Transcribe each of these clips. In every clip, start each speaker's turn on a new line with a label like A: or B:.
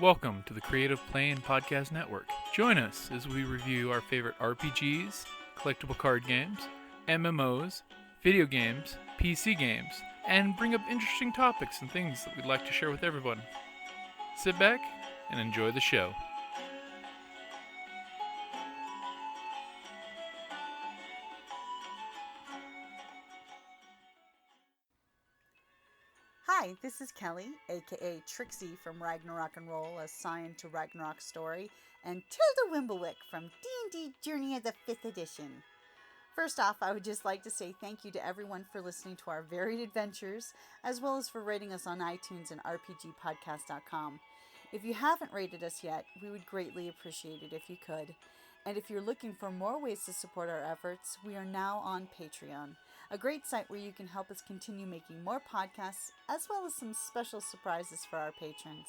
A: Welcome to the Creative Play and Podcast Network. Join us as we review our favorite RPGs, collectible card games, MMOs, video games, PC games, and bring up interesting topics and things that we'd like to share with everyone. Sit back and enjoy the show.
B: Hi, this is Kelly, aka Trixie from Ragnarok and Roll, a Scion to Ragnarok story, and Tilda Wimblewick from D&D Journey of the 5th Edition. First off, I would just like to say thank you to everyone for listening to our varied adventures, as well as for rating us on iTunes and rpgpodcast.com. If you haven't rated us yet, we would greatly appreciate it if you could. And if you're looking for more ways to support our efforts, we are now on Patreon, a great site where you can help us continue making more podcasts, as well as some special surprises for our patrons.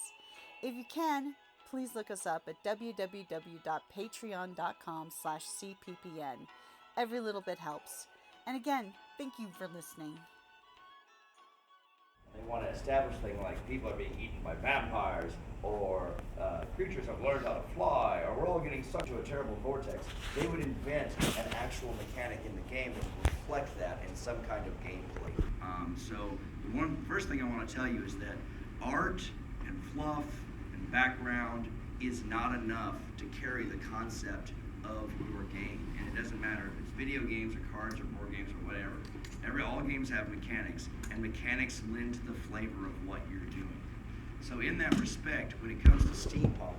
B: If you can, please look us up at www.patreon.com/cppn. Every little bit helps. And again, thank you for listening.
C: They want to establish things like people are being eaten by vampires, or creatures have learned how to fly, or we're all getting sucked into a terrible vortex. They would invent an actual mechanic in the game that would reflect that in some kind of gameplay. So the first thing I want to tell you is that art and fluff and background is not enough to carry the concept of your game. And it doesn't matter if it's video games or cards or board games or whatever. All games have mechanics, and mechanics lend to the flavor of what you're doing. So in that respect, when it comes to steampunk,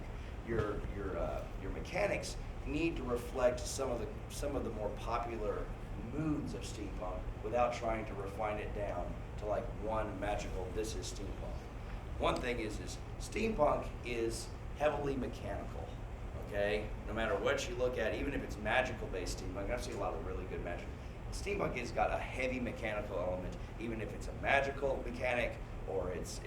C: your mechanics need to reflect some of the more popular moods of steampunk without trying to refine it down to like one magical, this is steampunk. One thing is steampunk is heavily mechanical, okay? No matter what you look at, even if it's magical based steampunk, I've seen a lot of really good magic. Steampunk has got a heavy mechanical element, even if it's a magical mechanic, or it's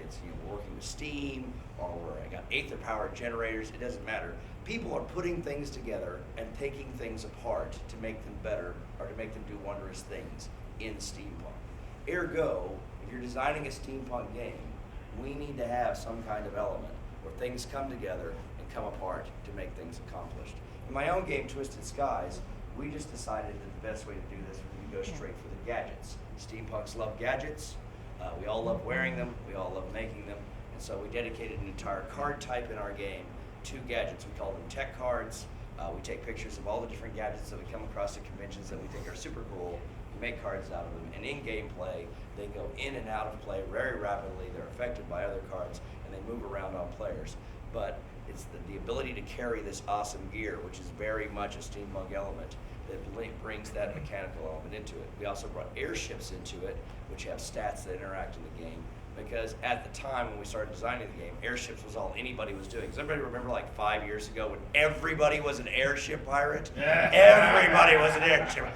C: working with steam, or I got Aether powered generators. It doesn't matter. People are putting things together and taking things apart to make them better, or to make them do wondrous things in steampunk. Ergo, if you're designing a steampunk game, we need to have some kind of element where things come together and come apart to make things accomplished. In my own game, Twisted Skies, we just decided that the best way to do this would be to go straight for the gadgets. Steampunks love gadgets. We all love wearing them. We all love making them. And so we dedicated an entire card type in our game to gadgets. We call them tech cards. We take pictures of all the different gadgets that we come across at conventions that we think are super cool. We make cards out of them. And in gameplay, they go in and out of play very rapidly. They're affected by other cards, and they move around on players. But it's the ability to carry this awesome gear, which is very much a steampunk element, that brings that mechanical element into it. We also brought airships into it, which have stats that interact in the game. Because at the time when we started designing the game, airships was all anybody was doing. Does everybody remember like 5 years ago when everybody was an airship pirate? Yeah. Everybody was an airship.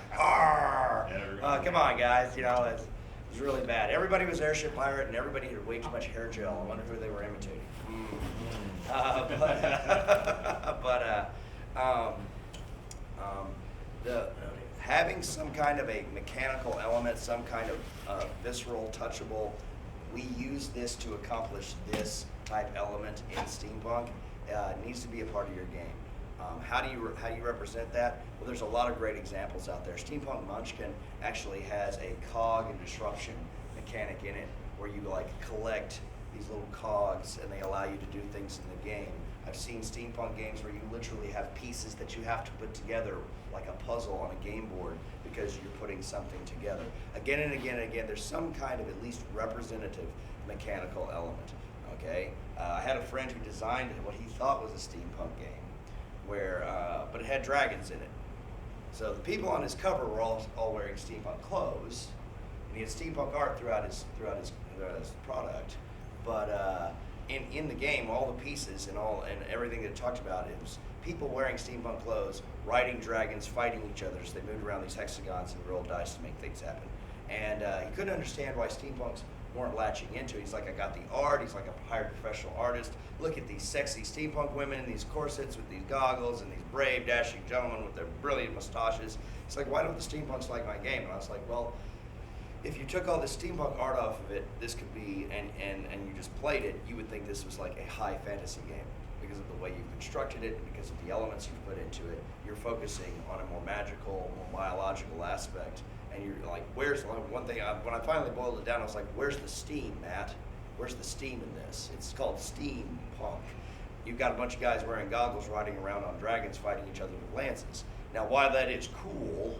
C: Come on, guys. You know, it was really bad. Everybody was airship pirate, and everybody had way too much hair gel. I wonder who they were imitating. Having some kind of a mechanical element, some kind of visceral, touchable, we use this to accomplish this type element in steampunk. It needs to be a part of your game. How do you represent that? Well, there's a lot of great examples out there. Steampunk Munchkin actually has a cog and disruption mechanic in it, where you like collect these little cogs and they allow you to do things in the game. I've seen steampunk games where you literally have pieces that you have to put together like a puzzle on a game board because you're putting something together. Again and again and again, there's some kind of at least representative mechanical element, okay? I had a friend who designed what he thought was a steampunk game, but it had dragons in it. So the people on his cover were all wearing steampunk clothes, and he had steampunk art throughout his product. But in the game, all the pieces and everything that it talked about, it was people wearing steampunk clothes, riding dragons, fighting each other. So they moved around these hexagons and rolled dice to make things happen. And he couldn't understand why steampunks weren't latching into it. He's like, I got the art. He's like a hired professional artist. Look at these sexy steampunk women in these corsets with these goggles, and these brave, dashing gentlemen with their brilliant mustaches. He's like, why don't the steampunks like my game? And I was like, well, if you took all the steampunk art off of it, this could be, and you just played it, you would think this was like a high fantasy game because of the way you constructed it, because of the elements you've put into it. You're focusing on a more magical, more biological aspect, and you're like, where's one thing? When I finally boiled it down, I was like, where's the steam, Matt? Where's the steam in this? It's called steampunk. You've got a bunch of guys wearing goggles riding around on dragons fighting each other with lances. Now, while that is cool,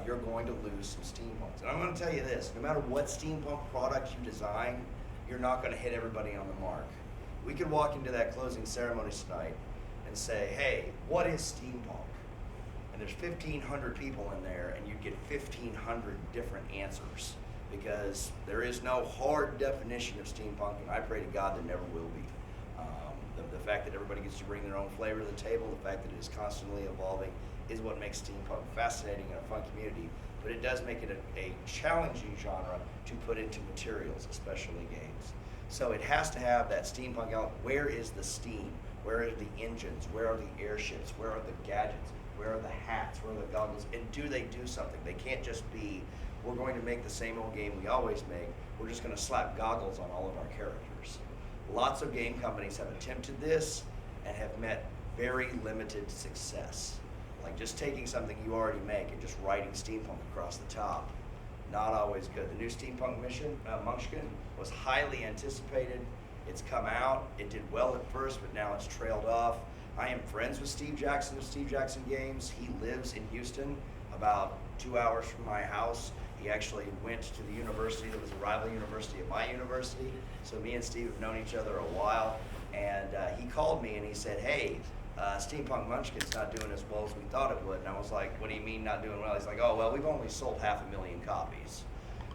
C: you're going to lose some steampunks. And I'm going to tell you this, no matter what steampunk product you design, you're not going to hit everybody on the mark. We could walk into that closing ceremony tonight and say, hey, what is steampunk? And there's 1,500 people in there, and you'd get 1,500 different answers, because there is no hard definition of steampunk, and I pray to God there never will be. The fact that everybody gets to bring their own flavor to the table, the fact that it is constantly evolving, is what makes steampunk fascinating and a fun community, but it does make it a challenging genre to put into materials, especially games. So it has to have that steampunk element. Where is the steam? Where are the engines? Where are the airships? Where are the gadgets? Where are the hats? Where are the goggles? And do they do something? They can't just be, we're going to make the same old game we always make. We're just going to slap goggles on all of our characters. Lots of game companies have attempted this and have met very limited success. Like just taking something you already make and just writing steampunk across the top, not always good. The new Steampunk Munchkin was highly anticipated. It's come out. It did well at first, but now it's trailed off. I am friends with Steve Jackson of Steve Jackson Games. He lives in Houston, about 2 hours from my house. He actually went to the university that was a rival university of my university. So me and Steve have known each other a while. And he called me and he said, hey, Steampunk Munchkin's not doing as well as we thought it would. And I was like, what do you mean not doing well? He's like, oh, well, we've only sold 500,000 copies.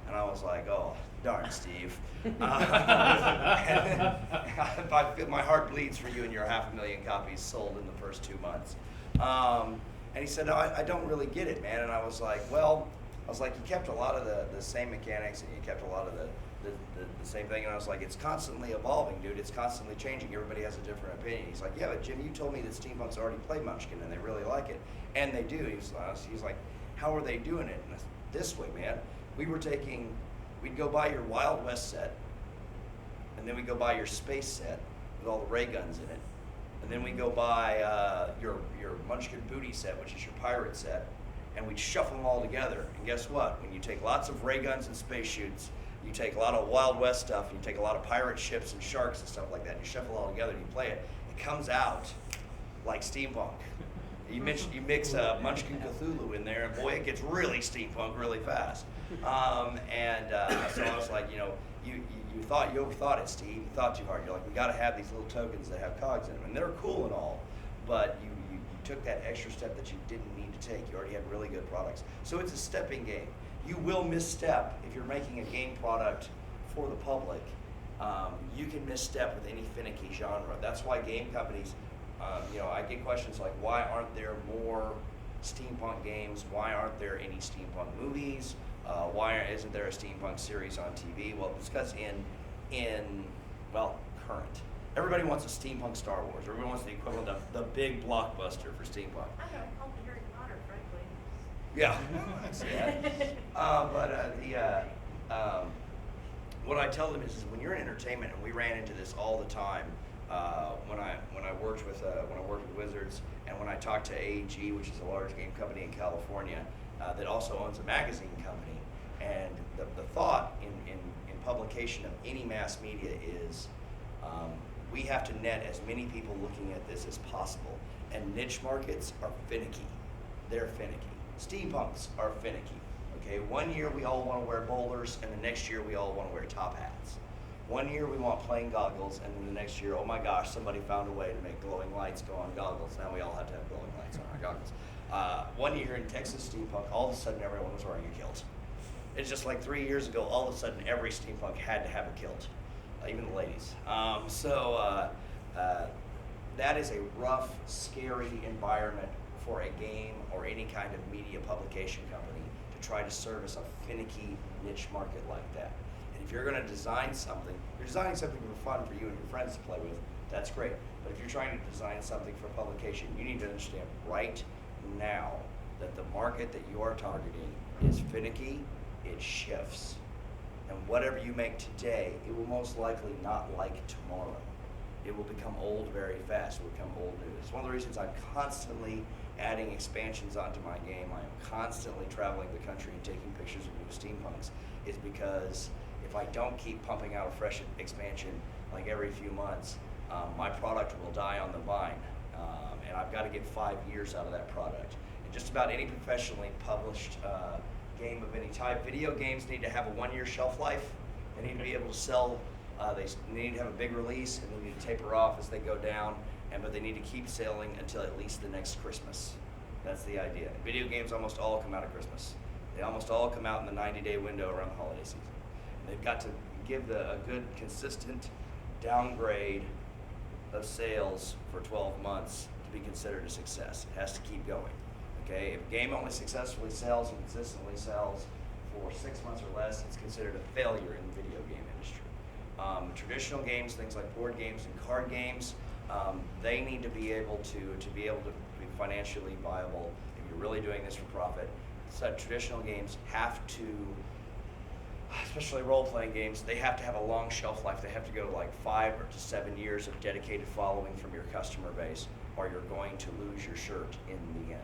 C: And I was like, oh, darn, Steve. And then, my heart bleeds for you and your 500,000 copies sold in the first 2 months. And he said, no, I don't really get it, man. And I was like, well, you kept a lot of the same mechanics and you kept a lot of the same thing. And I was like, it's constantly evolving, dude. It's constantly changing. Everybody has a different opinion. He's like, yeah, but Jim, you told me that Steampunk's already played Munchkin and they really like it. And they do. He's like, how are they doing it? And I said, this way, man. We'd go buy your Wild West set, and then we'd go buy your space set with all the ray guns in it. And then we'd go buy your Munchkin booty set, which is your pirate set, and we'd shuffle them all together. And guess what? When you take lots of ray guns and space shoots, you take a lot of Wild West stuff, and you take a lot of pirate ships and sharks and stuff like that, and you shuffle it all together and you play it, it comes out like steampunk. You mix Munchkin Cthulhu in there, and boy, it gets really steampunk really fast. So I was like, you overthought it, Steve. You thought too hard. You're like, we got to have these little tokens that have cogs in them, and they're cool and all, but you took that extra step that you didn't need to take. You already had really good products. So it's a stepping game. You will misstep if you're making a game product for the public. You can misstep with any finicky genre. That's why game companies, I get questions like, why aren't there more steampunk games? Why aren't there any steampunk movies? Why isn't there a steampunk series on TV? Well, it's because current. Everybody wants a steampunk Star Wars. Everybody wants the equivalent of the big blockbuster for steampunk.
D: I got a couple Harry Potter, frankly.
C: Yeah, I see that. What I tell them is when you're in entertainment, and we ran into this all the time when I worked with Wizards, and when I talked to AEG, which is a large game company in California that also owns a magazine company, and the thought in publication of any mass media is we have to net as many people looking at this as possible, and niche markets are finicky. They're finicky. Steampunks are finicky. Okay, 1 year we all want to wear bowlers, and the next year we all want to wear top hats. 1 year we want plain goggles, and then the next year, oh my gosh, somebody found a way to make glowing lights go on goggles. Now we all have to have glowing lights on our goggles. 1 year in Texas Steampunk, all of a sudden everyone was wearing a kilt. It's just like 3 years ago, all of a sudden every steampunk had to have a kilt, even the ladies. That is a rough, scary environment for a game or any kind of media publication company to try to service a finicky niche market like that. And if you're going to design something, you're designing something for fun for you and your friends to play with, that's great. But if you're trying to design something for publication, you need to understand right now that the market that you are targeting is finicky, it shifts. And whatever you make today, it will most likely not like tomorrow. It will become old very fast. It will become old news. It's one of the reasons I'm constantly adding expansions onto my game. I am constantly traveling the country and taking pictures of new steampunks, is because if I don't keep pumping out a fresh expansion like every few months, my product will die on the vine. And I've got to get 5 years out of that product. And just about any professionally published game of any type, video games need to have a 1-year shelf life. They need to be able to sell, they need to have a big release, and they need to taper off as they go down, but they need to keep selling until at least the next Christmas. That's the idea. Video games almost all come out at Christmas. They almost all come out in the 90-day window around the holiday season. And they've got to give a good, consistent downgrade of sales for 12 months to be considered a success. It has to keep going. Okay, if a game only successfully sells and consistently sells for 6 months or less, it's considered a failure in the video game industry. Traditional games, things like board games and card games, they need to be able to be financially viable. If you're really doing this for profit, so traditional games have to, especially role-playing games, they have to have a long shelf life. They have to go like 5 to 7 years of dedicated following from your customer base, or you're going to lose your shirt in the end.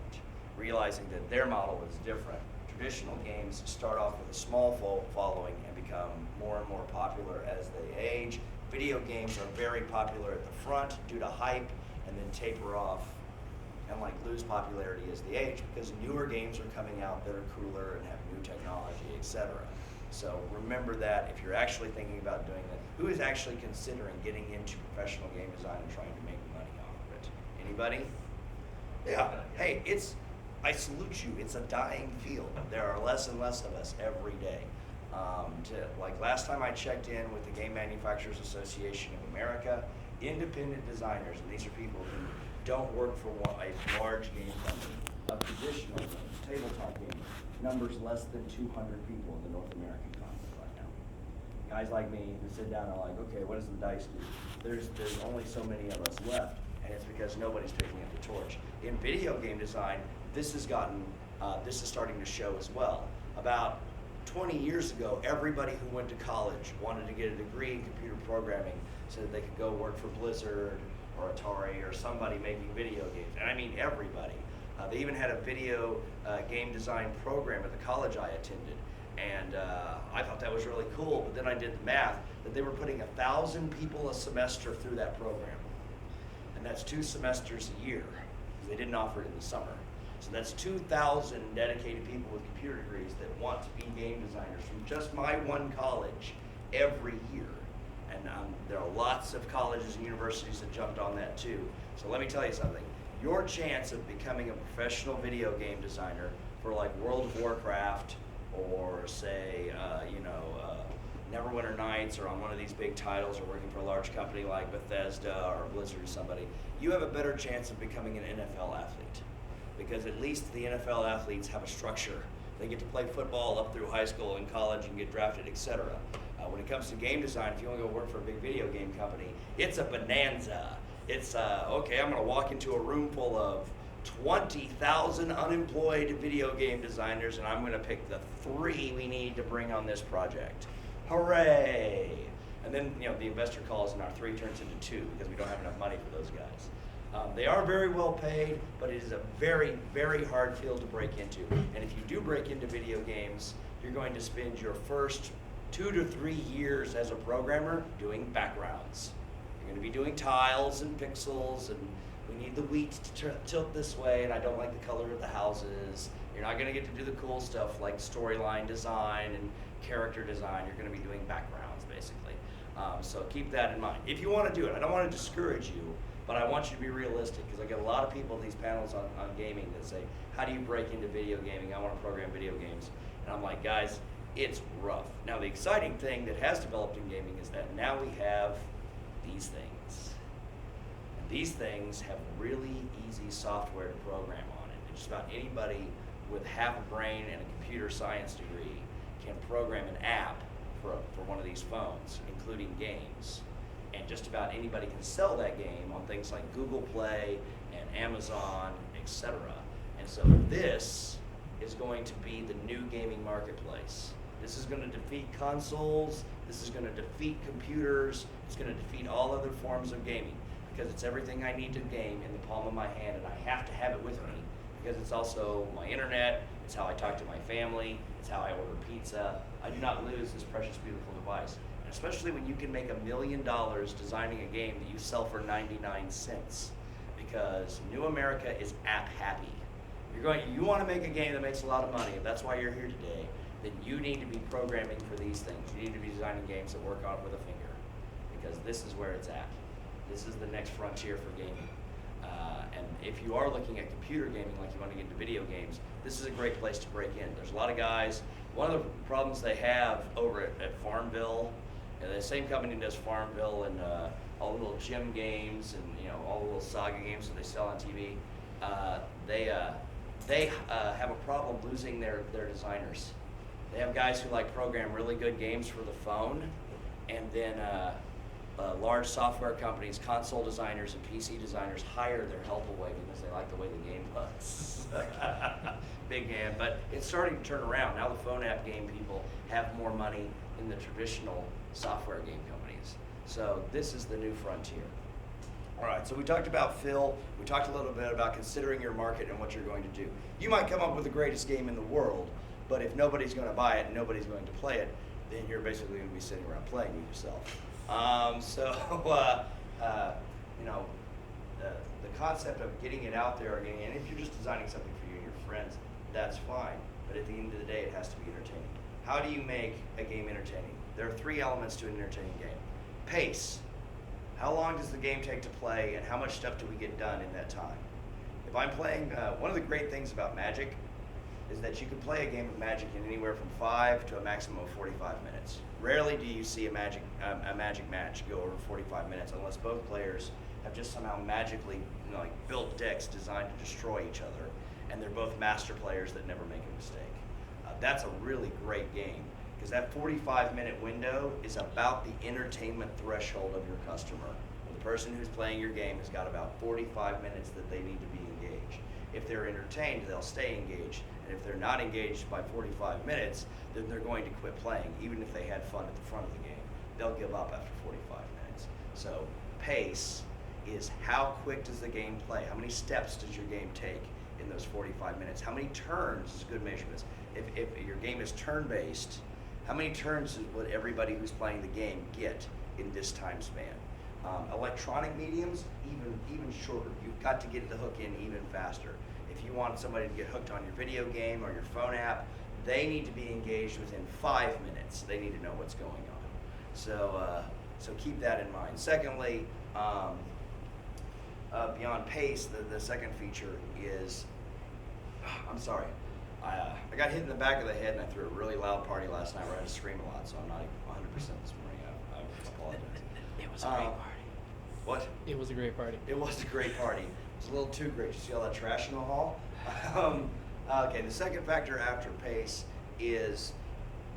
C: Realizing that their model is different. Traditional games start off with a small following and become more and more popular as they age. Video games are very popular at the front due to hype, and then taper off and lose popularity as they age, because newer games are coming out that are cooler and have new technology, etc. So remember that if you're actually thinking about doing that. Who is actually considering getting into professional game design and trying to make money off of it? Anybody? Yeah. Hey, I salute you. It's a dying field. There are less and less of us every day. Last time I checked in with the Game Manufacturers Association of America, independent designers, and these are people who don't work for a large game company, a traditional game, tabletop game, numbers less than 200 people in the North American continent right now. Guys like me who sit down and are like, okay, what does the dice do? There's only so many of us left, and it's because nobody's picking up the torch. In video game design, this is starting to show as well. About 20 years ago, everybody who went to college wanted to get a degree in computer programming so that they could go work for Blizzard or Atari or somebody making video games. And I mean everybody. They even had a video game design program at the college I attended. And I thought that was really cool, but then I did the math that they were putting 1,000 people a semester through that program. And that's 2 semesters a year, because they didn't offer it in the summer. So that's 2,000 dedicated people with computer degrees that want to be game designers from just my one college every year. And there are lots of colleges and universities that jumped on that too. So let me tell you something. Your chance of becoming a professional video game designer for World of Warcraft or say, Neverwinter Nights, or on one of these big titles, or working for a large company like Bethesda or Blizzard or somebody, you have a better chance of becoming an NFL athlete. Because at least the NFL athletes have a structure. They get to play football up through high school and college and get drafted, etc. When it comes to game design, if you want to go work for a big video game company, it's a bonanza. It's, okay, I'm going to walk into a room full of 20,000 unemployed video game designers, and I'm going to pick the 3 we need to bring on this project. Hooray! And then, the investor calls, and our 3 turns into 2 because we don't have enough money for those guys. They are very well paid, but it is a very, very hard field to break into. And if you do break into video games, you're going to spend your first 2 to 3 years as a programmer doing backgrounds. You're going to be doing tiles and pixels, and we need the wheat to tilt this way, and I don't like the color of the houses. You're not going to get to do the cool stuff like storyline design and character design. You're going to be doing backgrounds, basically. So keep that in mind. If you want to do it, I don't want to discourage you, but I want you to be realistic, because I get a lot of people in these panels on gaming that say, how do you break into video gaming? I want to program video games. And I'm like, guys, it's rough. Now, the exciting thing that has developed in gaming is that now we have these things. And these things have really easy software to program on it. And just about anybody with half a brain and a computer science degree can program an app for one of these phones, including games. And just about anybody can sell that game on things like Google Play and Amazon, etc. And so this is going to be the new gaming marketplace. This is going to defeat consoles. This is going to defeat computers. It's going to defeat all other forms of gaming because it's everything I need to game in the palm of my hand, and I have to have it with me because it's also my internet. It's how I talk to my family. It's how I order pizza. I do not lose this precious, beautiful device. And especially when you can make $1 million designing a game that you sell for 99 cents because New America is app happy. You want to make a game that makes a lot of money. If that's why you're here today, then you need to be programming for these things. You need to be designing games that work on it with a finger because this is where it's at. This is the next frontier for gaming. And if you are looking at computer gaming like you want to get into video games, this is a great place to break in. There's a lot of guys. One of the problems they have over at Farmville, the same company does Farmville and all the little gym games and all the little saga games that they sell on TV. They have a problem losing their designers. They have guys who program really good games for the phone, and then large software companies, console designers and PC designers hire their help away because they like the way the game looks. Big game, but it's starting to turn around. Now the phone app game people have more money than the traditional software game companies. So this is the new frontier. All right, so we talked about Phil. We talked a little bit about considering your market and what you're going to do. You might come up with the greatest game in the world, but if nobody's going to buy it and nobody's going to play it, then you're basically going to be sitting around playing it yourself. The concept of getting it out there, and if you're just designing something for you and your friends, that's fine. But at the end of the day, it has to be entertaining. How do you make a game entertaining? There are 3 elements to an entertaining game. Pace. How long does the game take to play, and how much stuff do we get done in that time? If I'm playing, one of the great things about Magic is that you can play a game of Magic in anywhere from 5 to a maximum of 45 minutes. Rarely do you see a Magic match go over 45 minutes unless both players have just somehow magically built decks designed to destroy each other, and they're both master players that never make a mistake. That's a really great game because that 45-minute window is about the entertainment threshold of your customer. The person who's playing your game has got about 45 minutes that they need to be engaged. If they're entertained, they'll stay engaged. And if they're not engaged by 45 minutes, then they're going to quit playing, even if they had fun at the front of the game. They'll give up after 45 minutes. So pace is how quick does the game play? How many steps does your game take in those 45 minutes? How many turns is a good measurement? If your game is turn-based, how many turns would everybody who's playing the game get in this time span? Electronic mediums, even shorter. You've got to get the hook in even faster. If you want somebody to get hooked on your video game or your phone app, they need to be engaged within 5 minutes. They need to know what's going on. So keep that in mind. Secondly, beyond pace, the second feature is, I'm sorry, I got hit in the back of the head and I threw a really loud party last night where I had to scream a lot, so I'm not 100% this morning. I apologize.
A: It was a great party.
C: What?
A: It was a great party.
C: It was a great party. It was a little too great. You see all that trash in the hall? Okay, the second factor after pace is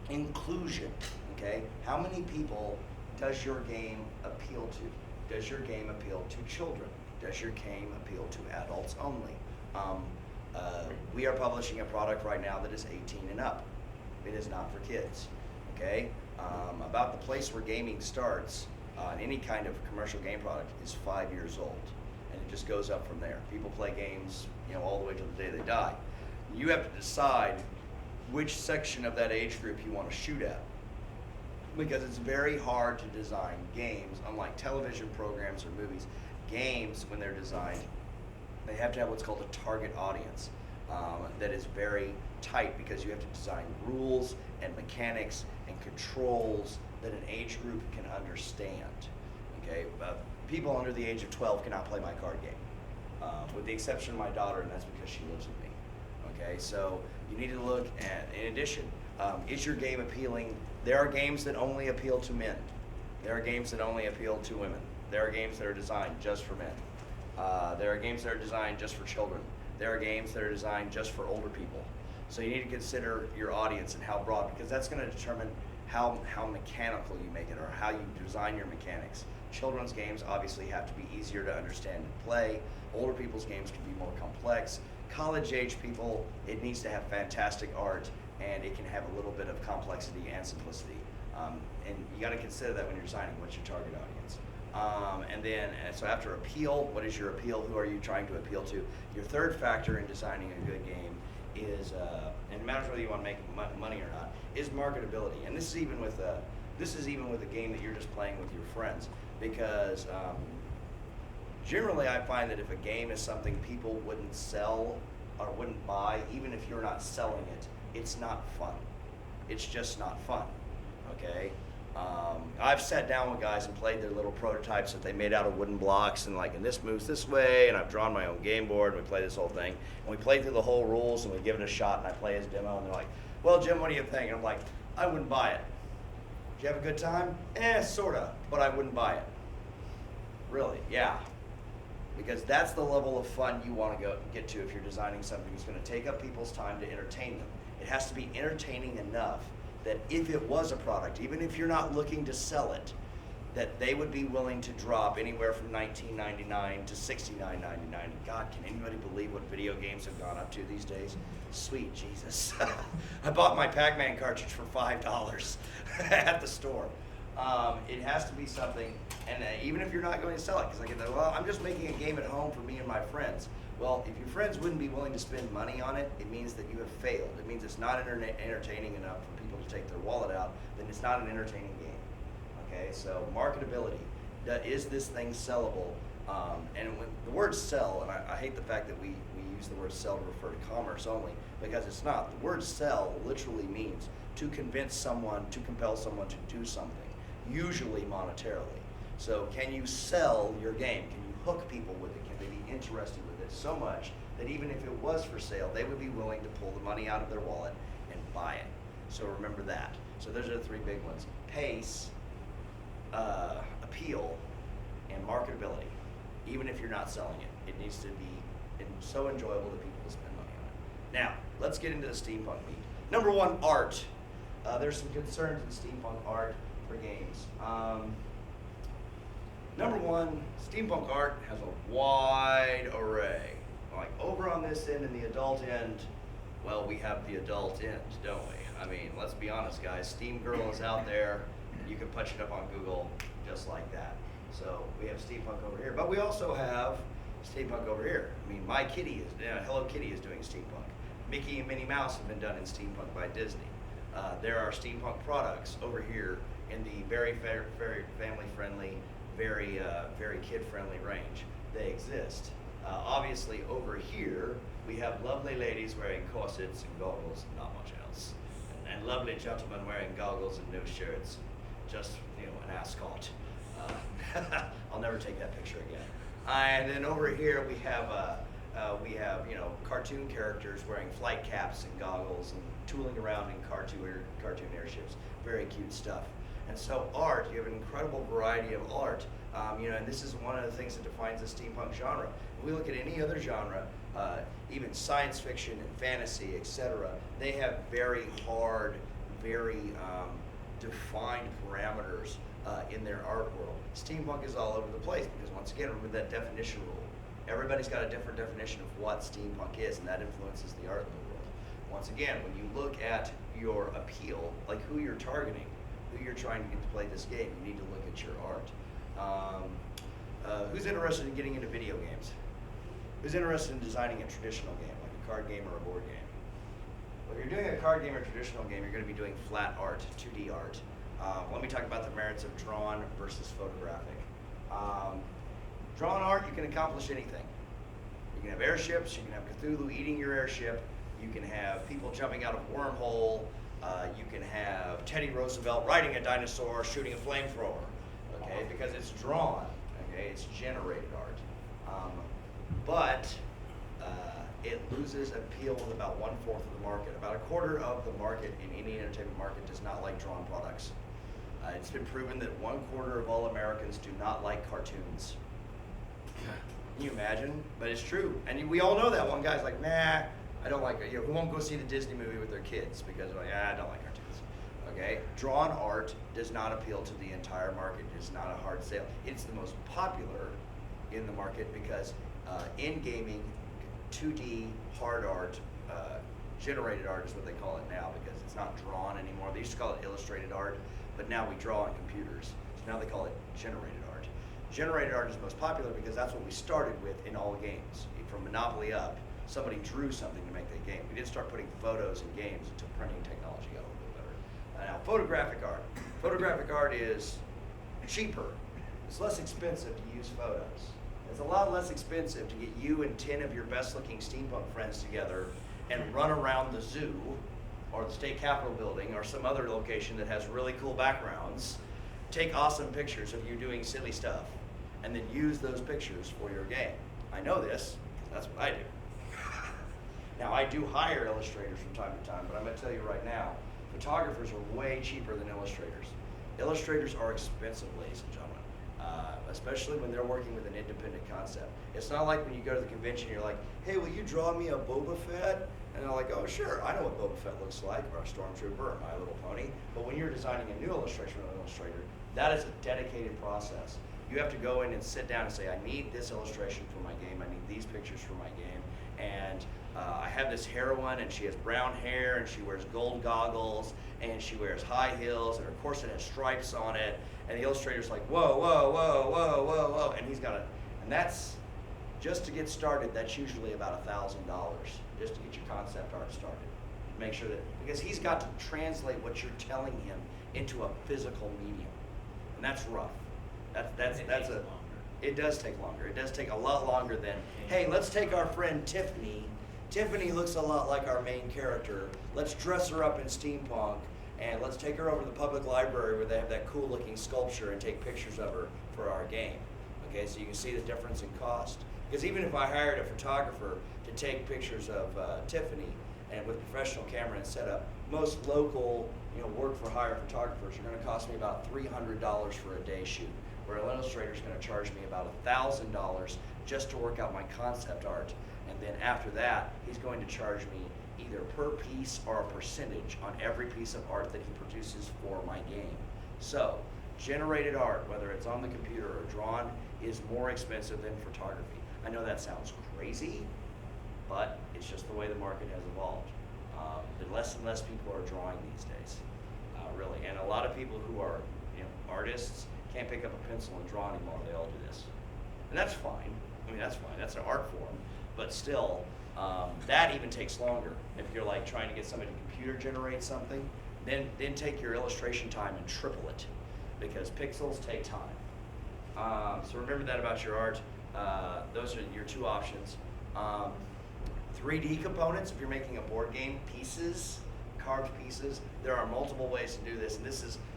C: inclusion. Okay, how many people does your game appeal to? Does your game appeal to children? Does your game appeal to adults only? We are publishing a product right now that is 18 and up. It is not for kids. Okay, about the place where gaming starts. Any kind of commercial game product is 5 years old, and it just goes up from there. People play games, all the way till the day they die. You have to decide which section of that age group you want to shoot at, because it's very hard to design games, unlike television programs or movies. Games, when they're designed, they have to have what's called a target audience that is very tight, because you have to design rules and mechanics and controls that an age group can understand. Okay, people under the age of 12 cannot play my card game, with the exception of my daughter, and that's because she lives with me. Okay, so you need to look at, in addition, is your game appealing? There are games that only appeal to men. There are games that only appeal to women. There are games that are designed just for men. There are games that are designed just for children. There are games that are designed just for older people. So you need to consider your audience and how broad, because that's going to determine how mechanical you make it, or how you design your mechanics. Children's games obviously have to be easier to understand and play. Older people's games can be more complex. College age people, it needs to have fantastic art and it can have a little bit of complexity and simplicity. And you got to consider that when you're designing what's your target audience. So after appeal, what is your appeal? Who are you trying to appeal to? Your third factor in designing a good game is, and no matter whether you want to make money or not, is marketability. And this is even with a game that you're just playing with your friends, because generally I find that if a game is something people wouldn't sell or wouldn't buy, even if you're not selling it, it's not fun. It's just not fun. Okay. I've sat down with guys and played their little prototypes that they made out of wooden blocks, and this moves this way, and I've drawn my own game board, and we play this whole thing, and we play through the whole rules, and we give it a shot, and I play his demo, and they're like, well, Jim, what do you think? And I'm like, I wouldn't buy it. Did you have a good time? Sorta, but I wouldn't buy it. Really? Yeah. Because that's the level of fun you want to get to if you're designing something that's going to take up people's time to entertain them. It has to be entertaining enough that if it was a product, even if you're not looking to sell it, that they would be willing to drop anywhere from $19.99 to $69.99. God, can anybody believe what video games have gone up to these days? Sweet Jesus. I bought my Pac-Man cartridge for $5 at the store. It has to be something, and even if you're not going to sell it, because I get that, well, I'm just making a game at home for me and my friends. Well, if your friends wouldn't be willing to spend money on it, it means that you have failed. It means it's not entertaining enough for people to take their wallet out, then it's not an entertaining game. Okay, so marketability. Is this thing sellable? And when the word sell, and I hate the fact that we use the word sell to refer to commerce only, because it's not. The word sell literally means to convince someone, to compel someone to do something, usually monetarily. So can you sell your game? Can you hook people with it? Can they be interested with it so much that even if it was for sale, they would be willing to pull the money out of their wallet and buy it? So remember that. So those are the three big ones: pace, appeal, and marketability. Even if you're not selling it, it needs to be so enjoyable that people will spend money on it. Now, let's get into the steampunk meat. Number one, art. There's some concerns in steampunk art for games. Number one, steampunk art has a wide array. Like over on this end and the adult end, well, we have the adult end, don't we? I mean, let's be honest, guys. Steam Girl is out there. You can punch it up on Google just like that. So we have steampunk over here, but we also have steampunk over here. I mean, My Kitty Hello Kitty is doing steampunk. Mickey and Minnie Mouse have been done in steampunk by Disney. There are steampunk products over here in the very family-friendly, very kid-friendly range. They exist. Obviously, over here, we have lovely ladies wearing corsets and goggles and not much else. And lovely gentlemen wearing goggles and no shirts. Just, an ascot. I'll never take that picture again. And then over here, we have cartoon characters wearing flight caps and goggles and tooling around in cartoon airships. Very cute stuff. And so art, you have an incredible variety of art. And this is one of the things that defines the steampunk genre. If we look at any other genre, even science fiction and fantasy, etc., they have very hard, very defined parameters in their art world. Steampunk is all over the place because, once again, remember that definition rule. Everybody's got a different definition of what steampunk is, and that influences the art in the world. Once again, when you look at your appeal, like who you're targeting, who you're trying to get to play this game, you need to look at your art. Who's interested in getting into video games? Who's interested in designing a traditional game, like a card game or a board game? Well, if you're doing a card game or a traditional game, you're going to be doing flat art, 2D art. Let me talk about the merits of drawn versus photographic. Drawn art, you can accomplish anything. You can have airships, you can have Cthulhu eating your airship, you can have people jumping out of a wormhole, you can have Teddy Roosevelt riding a dinosaur shooting a flamethrower, okay, because it's drawn, okay, it's generated art. But it loses appeal with about 1/4 of the market. About 1/4 of the market in any entertainment market does not like drawn products. It's been proven that 1/4 of all Americans do not like cartoons. Can you imagine? But it's true. And we all know that. One guy's like, nah, I don't like it. Who won't go see the Disney movie with their kids because they're like, I don't like cartoons. Okay? Drawn art does not appeal to the entire market. It's not a hard sale. It's the most popular in the market because in gaming, 2D hard art Generated art is what they call it now because it's not drawn anymore. They used to call it illustrated art, but now we draw on computers. So now they call it generated art. Generated art is most popular because that's what we started with in all games. From Monopoly up, somebody drew something to make that game. We didn't start putting photos in games until printing technology got a little bit better. Now, photographic art. Photographic art is cheaper. It's less expensive to use photos. It's a lot less expensive to get you and 10 of your best looking steampunk friends together and run around the zoo or the state capitol building or some other location that has really cool backgrounds, take awesome pictures of you doing silly stuff, and then use those pictures for your game. I know this, because that's what I do. Now, I do hire illustrators from time to time, but I'm going to tell you right now, photographers are way cheaper than illustrators. Illustrators are expensive, ladies and gentlemen. Especially when they're working with an independent concept. It's not like when you go to the convention, you're like, hey, will you draw me a Boba Fett? And they're like, oh, sure, I know what Boba Fett looks like, or a Stormtrooper, or My Little Pony. But when you're designing a new illustration with an illustrator, that is a dedicated process. You have to go in and sit down and say, I need this illustration for my game, I need these pictures for my game, and I have this heroine, and she has brown hair, and she wears gold goggles, and she wears high heels, and her corset has stripes on it, and the illustrator's like, whoa, whoa, whoa, whoa, whoa, whoa, and he's got and that's, just to get started, that's usually about $1,000, just to get your concept art started. Make sure that, because he's got to translate what you're telling him into a physical medium, and that's rough. That's a, it does take longer. It does take a lot longer than, hey, let's take our friend Tiffany. Tiffany looks a lot like our main character. Let's dress her up in steampunk, and let's take her over to the public library where they have that cool looking sculpture and take pictures of her for our game. Okay, so you can see the difference in cost. Because even if I hired a photographer to take pictures of Tiffany, and with professional camera and setup, most local, work for hire photographers are going to cost me about $300 for a day shoot, where an illustrator is going to charge me about $1,000 just to work out my concept art. And then after that, he's going to charge me either per piece or a percentage on every piece of art that he produces for my game. So, generated art, whether it's on the computer or drawn, is more expensive than photography. I know that sounds crazy, but it's just the way the market has evolved. Less and less people are drawing these days, really. And a lot of people who are artists can't pick up a pencil and draw anymore. They all do this. And that's fine. I mean, that's fine. That's an art form. But still, that even takes longer. If you're like trying to get somebody to computer generate something, then take your illustration time and triple it, because pixels take time. So remember that about your art. Those are your two options. 3D components, if you're making a board game, pieces, carved pieces, there are multiple ways to do this. And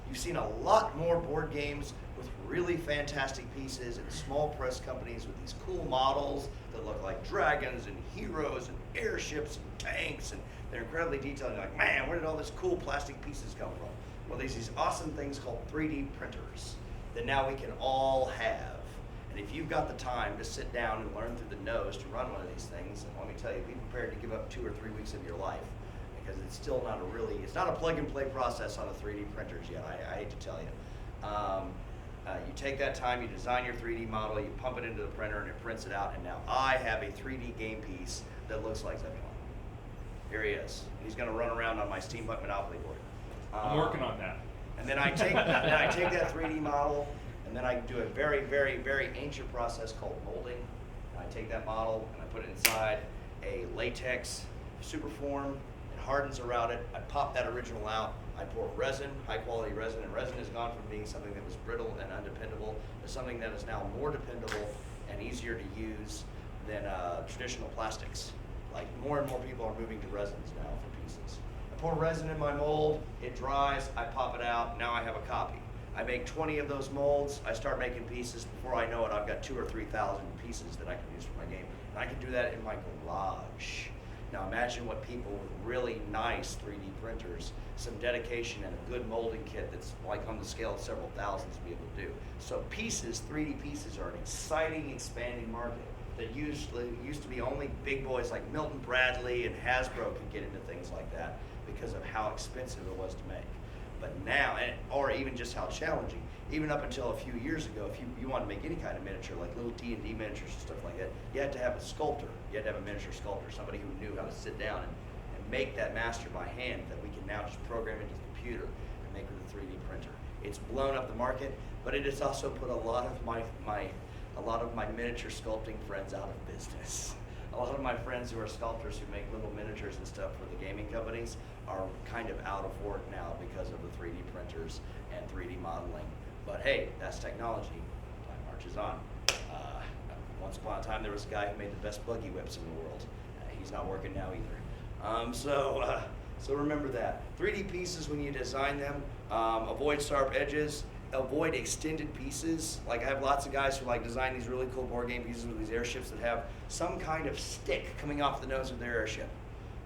C: you've seen a lot more board games with really fantastic pieces and small press companies with these cool models that look like dragons and heroes and airships and tanks, and they're incredibly detailed. You're like, man, where did all this cool plastic pieces come from? Well, there's these awesome things called 3D printers that now we can all have. And if you've got the time to sit down and learn through the nose to run one of these things, and let me tell you, be prepared to give up 2 or 3 weeks of your life, because it's still not it's not a plug and play process on the 3D printers yet, I hate to tell you. You take that time, you design your 3D model, you pump it into the printer, and it prints it out, and now I have a 3D game piece that looks like that one. Here he is. He's going to run around on my Steampunk Monopoly board.
A: I'm working on that.
C: And then I take that 3D model, and then I do a very, very, very ancient process called molding. And I take that model and I put it inside a latex superform. It hardens around it. I pop that original out. I pour resin, high quality resin, and resin has gone from being something that was brittle and undependable to something that is now more dependable and easier to use than traditional plastics. Like more and more people are moving to resins now for pieces. I pour resin in my mold, it dries, I pop it out, now I have a copy. I make 20 of those molds, I start making pieces. Before I know it, I've got 2,000 or 3,000 pieces that I can use for my game. And I can do that in my garage. Now imagine what people with really nice 3D printers, some dedication and a good molding kit that's like on the scale of several thousands to be able to do. So pieces, 3D pieces are an exciting, expanding market that used to be only big boys like Milton Bradley and Hasbro could get into things like that because of how expensive it was to make. But now, or even just how challenging, even up until a few years ago, if you want to make any kind of miniature, like little D&D miniatures and stuff like that, you had to have a sculptor. You had to have a miniature sculptor, somebody who knew how to sit down and make that master by hand that we can now just program into the computer and make with a 3D printer. It's blown up the market, but it has also put a lot of my miniature sculpting friends out of business. A lot of my friends who are sculptors who make little miniatures and stuff for the gaming companies are kind of out of work now because of the 3D printers and 3D modeling. But hey, that's technology. Time marches on. Once upon a time, there was a guy who made the best buggy whips in the world. He's not working now either. So remember that. 3D pieces, when you design them, avoid sharp edges, avoid extended pieces. Like I have lots of guys who like design these really cool board game pieces with these airships that have some kind of stick coming off the nose of their airship.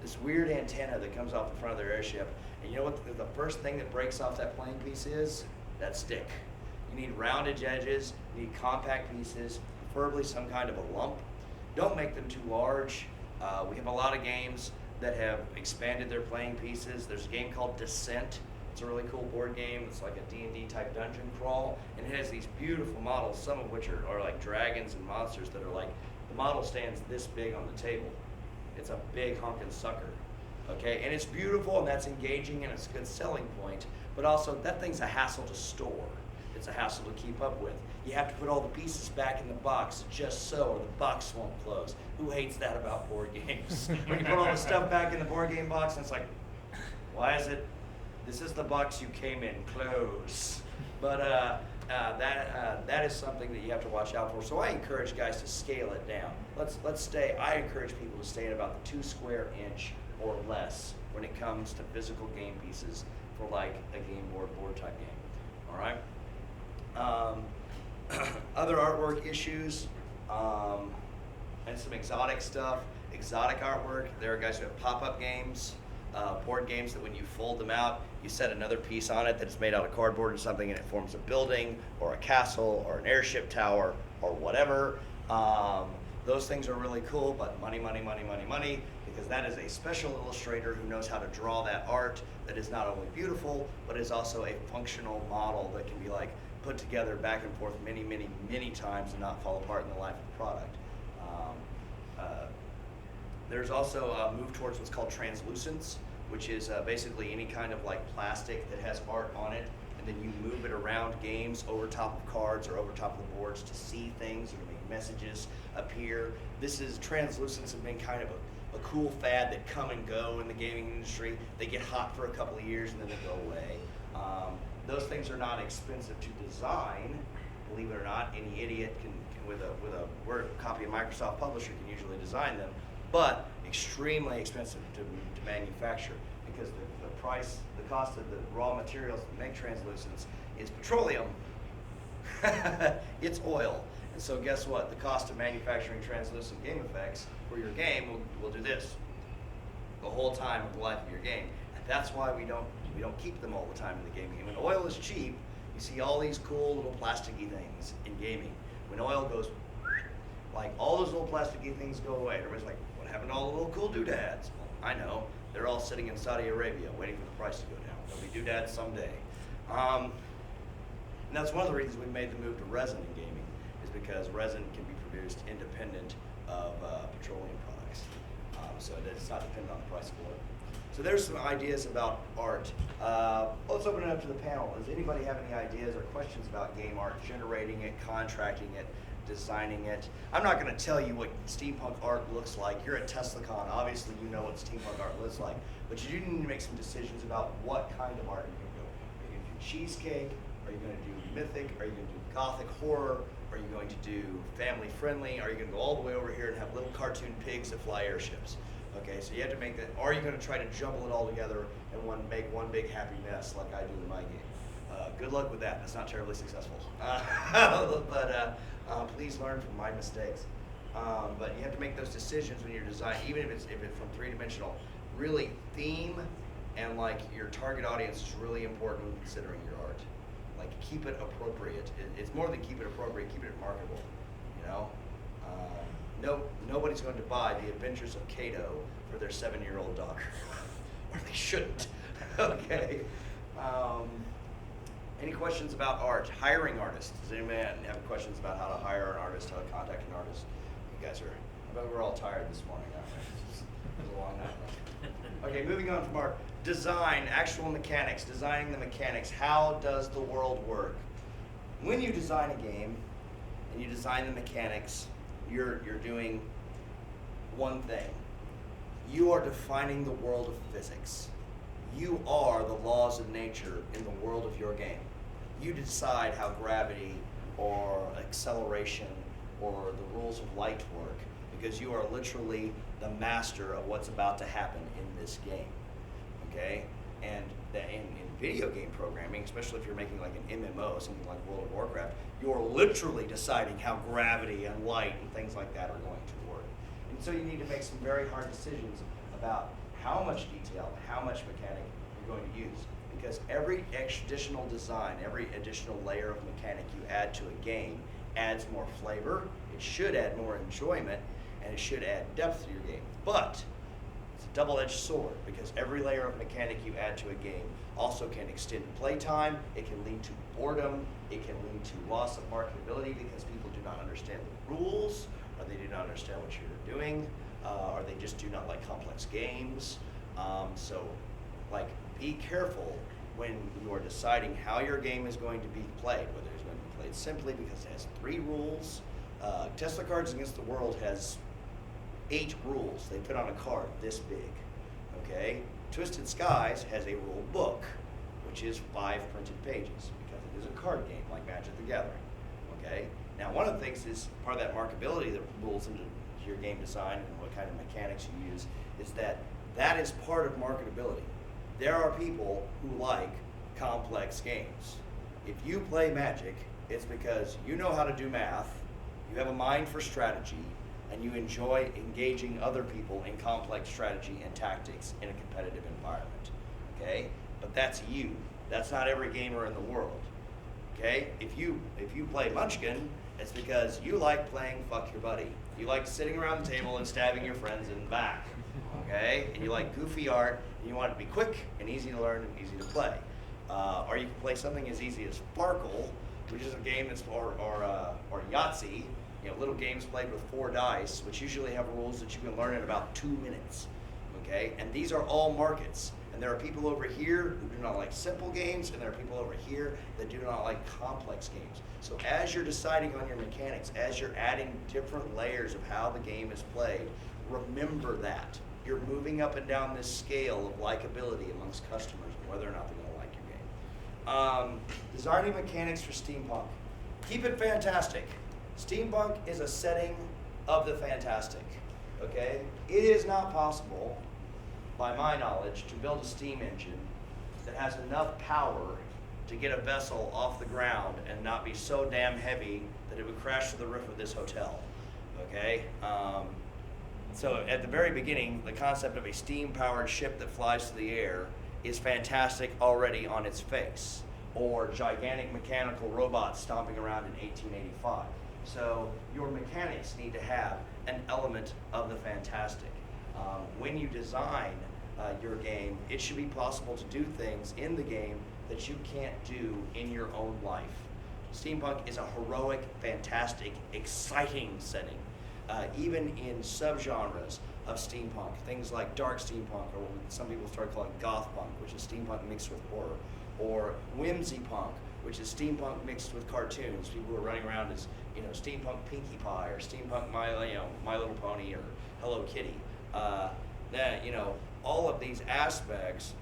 C: This weird antenna that comes off the front of their airship. And you know what the first thing that breaks off that playing piece is? That stick. You need rounded edges, you need compact pieces, preferably some kind of a lump. Don't make them too large. We have a lot of games that have expanded their playing pieces. There's a game called Descent. It's a really cool board game. It's like a D&D type dungeon crawl, and it has these beautiful models, some of which are like dragons and monsters that are like, the model stands this big on the table. It's a big honkin' sucker, okay? And it's beautiful, and that's engaging, and it's a good selling point, but also that thing's a hassle to store. It's a hassle to keep up with. You have to put all the pieces back in the box just so, or the box won't close. Who hates that about board games? When you put all the stuff back in the board game box, and it's like, why is it? This is the box you came in, close. But that is something that you have to watch out for. So I encourage guys to scale it down. I encourage people to stay at about the 2 square inch or less when it comes to physical game pieces for like a game board type game, all right? Other artwork issues, and some exotic stuff. Exotic artwork, there are guys who have pop-up games, board games that when you fold them out, you set another piece on it that's made out of cardboard or something, and it forms a building or a castle or an airship tower or whatever. Those things are really cool, but money, because that is a special illustrator who knows how to draw that art that is not only beautiful, but is also a functional model that can be like put together back and forth many times and not fall apart in the life of the product. There's also a move towards what's called translucence, which is basically any kind of like plastic that has art on it, and then you move it around games over top of cards or over top of the boards to see things. You can make messages appear. Translucence has been kind of a cool fad that come and go in the gaming industry. They get hot for a couple of years and then they go away. Those things are not expensive to design, believe it or not. Any idiot can with a Word copy of Microsoft Publisher can usually design them, but extremely expensive to manufacture because the cost of the raw materials that make translucence is petroleum. It's oil. And so guess what? The cost of manufacturing translucent game effects for your game will do this the whole time of the life of your game. And that's why we don't keep them all the time in the gaming game. When oil is cheap, you see all these cool little plasticky things in gaming. When oil goes, like all those little plasticky things go away. Everybody's like, what happened to all the little cool doodads? Well, I know. They're all sitting in Saudi Arabia waiting for the price to go down. They'll be doodads someday. And that's one of the reasons we made the move to resin in gaming, is because resin can be produced independent of petroleum products. So it's not dependent on the price of oil. So there's some ideas about art. Let's open it up to the panel. Does anybody have any ideas or questions about game art, generating it, contracting it, designing it? I'm not going to tell you what steampunk art looks like. You're at TeslaCon. Obviously, you know what steampunk art looks like. But you do need to make some decisions about what kind of art you're going to go. Are you going to do cheesecake? Are you going to do mythic? Are you going to do gothic horror? Are you going to do family friendly? Are you going to go all the way over here and have little cartoon pigs that fly airships? Okay, so you have to make that. Or are you going to try to jumble it all together and make one big happy mess like I do in my game? Good luck with that. That's not terribly successful. But please learn from my mistakes. But you have to make those decisions when you're designing, even if it's from three-dimensional. Really, theme and like your target audience is really important when considering your art. Like keep it appropriate. It's more than keep it appropriate. Keep it marketable. You know. Nobody's going to buy The Adventures of Cato for their 7-year-old daughter, or they shouldn't. Okay. Any questions about art? Hiring artists. Does anybody have questions about how to hire an artist, how to contact an artist? You guys are. I bet we're all tired this morning. It was a long night. Okay, moving on from our design, actual mechanics, designing the mechanics. How does the world work? When you design a game and you design the mechanics, you're doing one thing. You are defining the world of physics. You are the laws of nature in the world of your game. You decide how gravity or acceleration or the rules of light work, because you are literally the master of what's about to happen in this game. Okay? And in video game programming, especially if you're making like an MMO, something like World of Warcraft, you're literally deciding how gravity and light and things like that are going to work. And so you need to make some very hard decisions about how much detail, how much mechanic you're going to use. Because every additional design, every additional layer of mechanic you add to a game adds more flavor, it should add more enjoyment, and it should add depth to your game. But it's a double-edged sword, because every layer of mechanic you add to a game also can extend playtime, it can lead to boredom, it can lead to loss of marketability because people do not understand the rules, or they do not understand what you're doing, or they just do not like complex games. So, be careful when you are deciding how your game is going to be played, whether it's going to be played simply because it has 3 rules. Tesla Cards Against the World has 8 rules they put on a card this big, okay? Twisted Skies has a rule book, which is 5 printed pages, because it is a card game like Magic the Gathering, okay? Now, one of the things is part of that markability that rules into your game design and what kind of mechanics you use is that is part of marketability. There are people who like complex games. If you play Magic, it's because you know how to do math, you have a mind for strategy, and you enjoy engaging other people in complex strategy and tactics in a competitive environment, okay? But that's you. That's not every gamer in the world, okay? If you play Munchkin, it's because you like playing Fuck Your Buddy. You like sitting around the table and stabbing your friends in the back, okay? And you like goofy art, and you want it to be quick and easy to learn and easy to play. Or you can play something as easy as Sparkle, which is a game that's, or Yahtzee, little games played with 4 dice, which usually have rules that you can learn in about 2 minutes, okay? And these are all markets. And there are people over here who do not like simple games, and there are people over here that do not like complex games. So as you're deciding on your mechanics, as you're adding different layers of how the game is played, remember that. You're moving up and down this scale of likability amongst customers, and whether or not they're going to like your game. Designing mechanics for Steampunk. Keep it fantastic. Steampunk is a setting of the fantastic, okay? It is not possible, by my knowledge, to build a steam engine that has enough power to get a vessel off the ground and not be so damn heavy that it would crash to the roof of this hotel, okay? So at the very beginning, the concept of a steam-powered ship that flies through the air is fantastic already on its face, or gigantic mechanical robots stomping around in 1885. So your mechanics need to have an element of the fantastic. When you design your game, it should be possible to do things in the game that you can't do in your own life. Steampunk is a heroic, fantastic, exciting setting. Even in subgenres of steampunk, things like dark steampunk, or what some people start calling goth punk, which is steampunk mixed with horror, or whimsy punk, which is steampunk mixed with cartoons. People who are running around as steampunk Pinkie Pie or steampunk My Little Pony or Hello Kitty. All of these aspects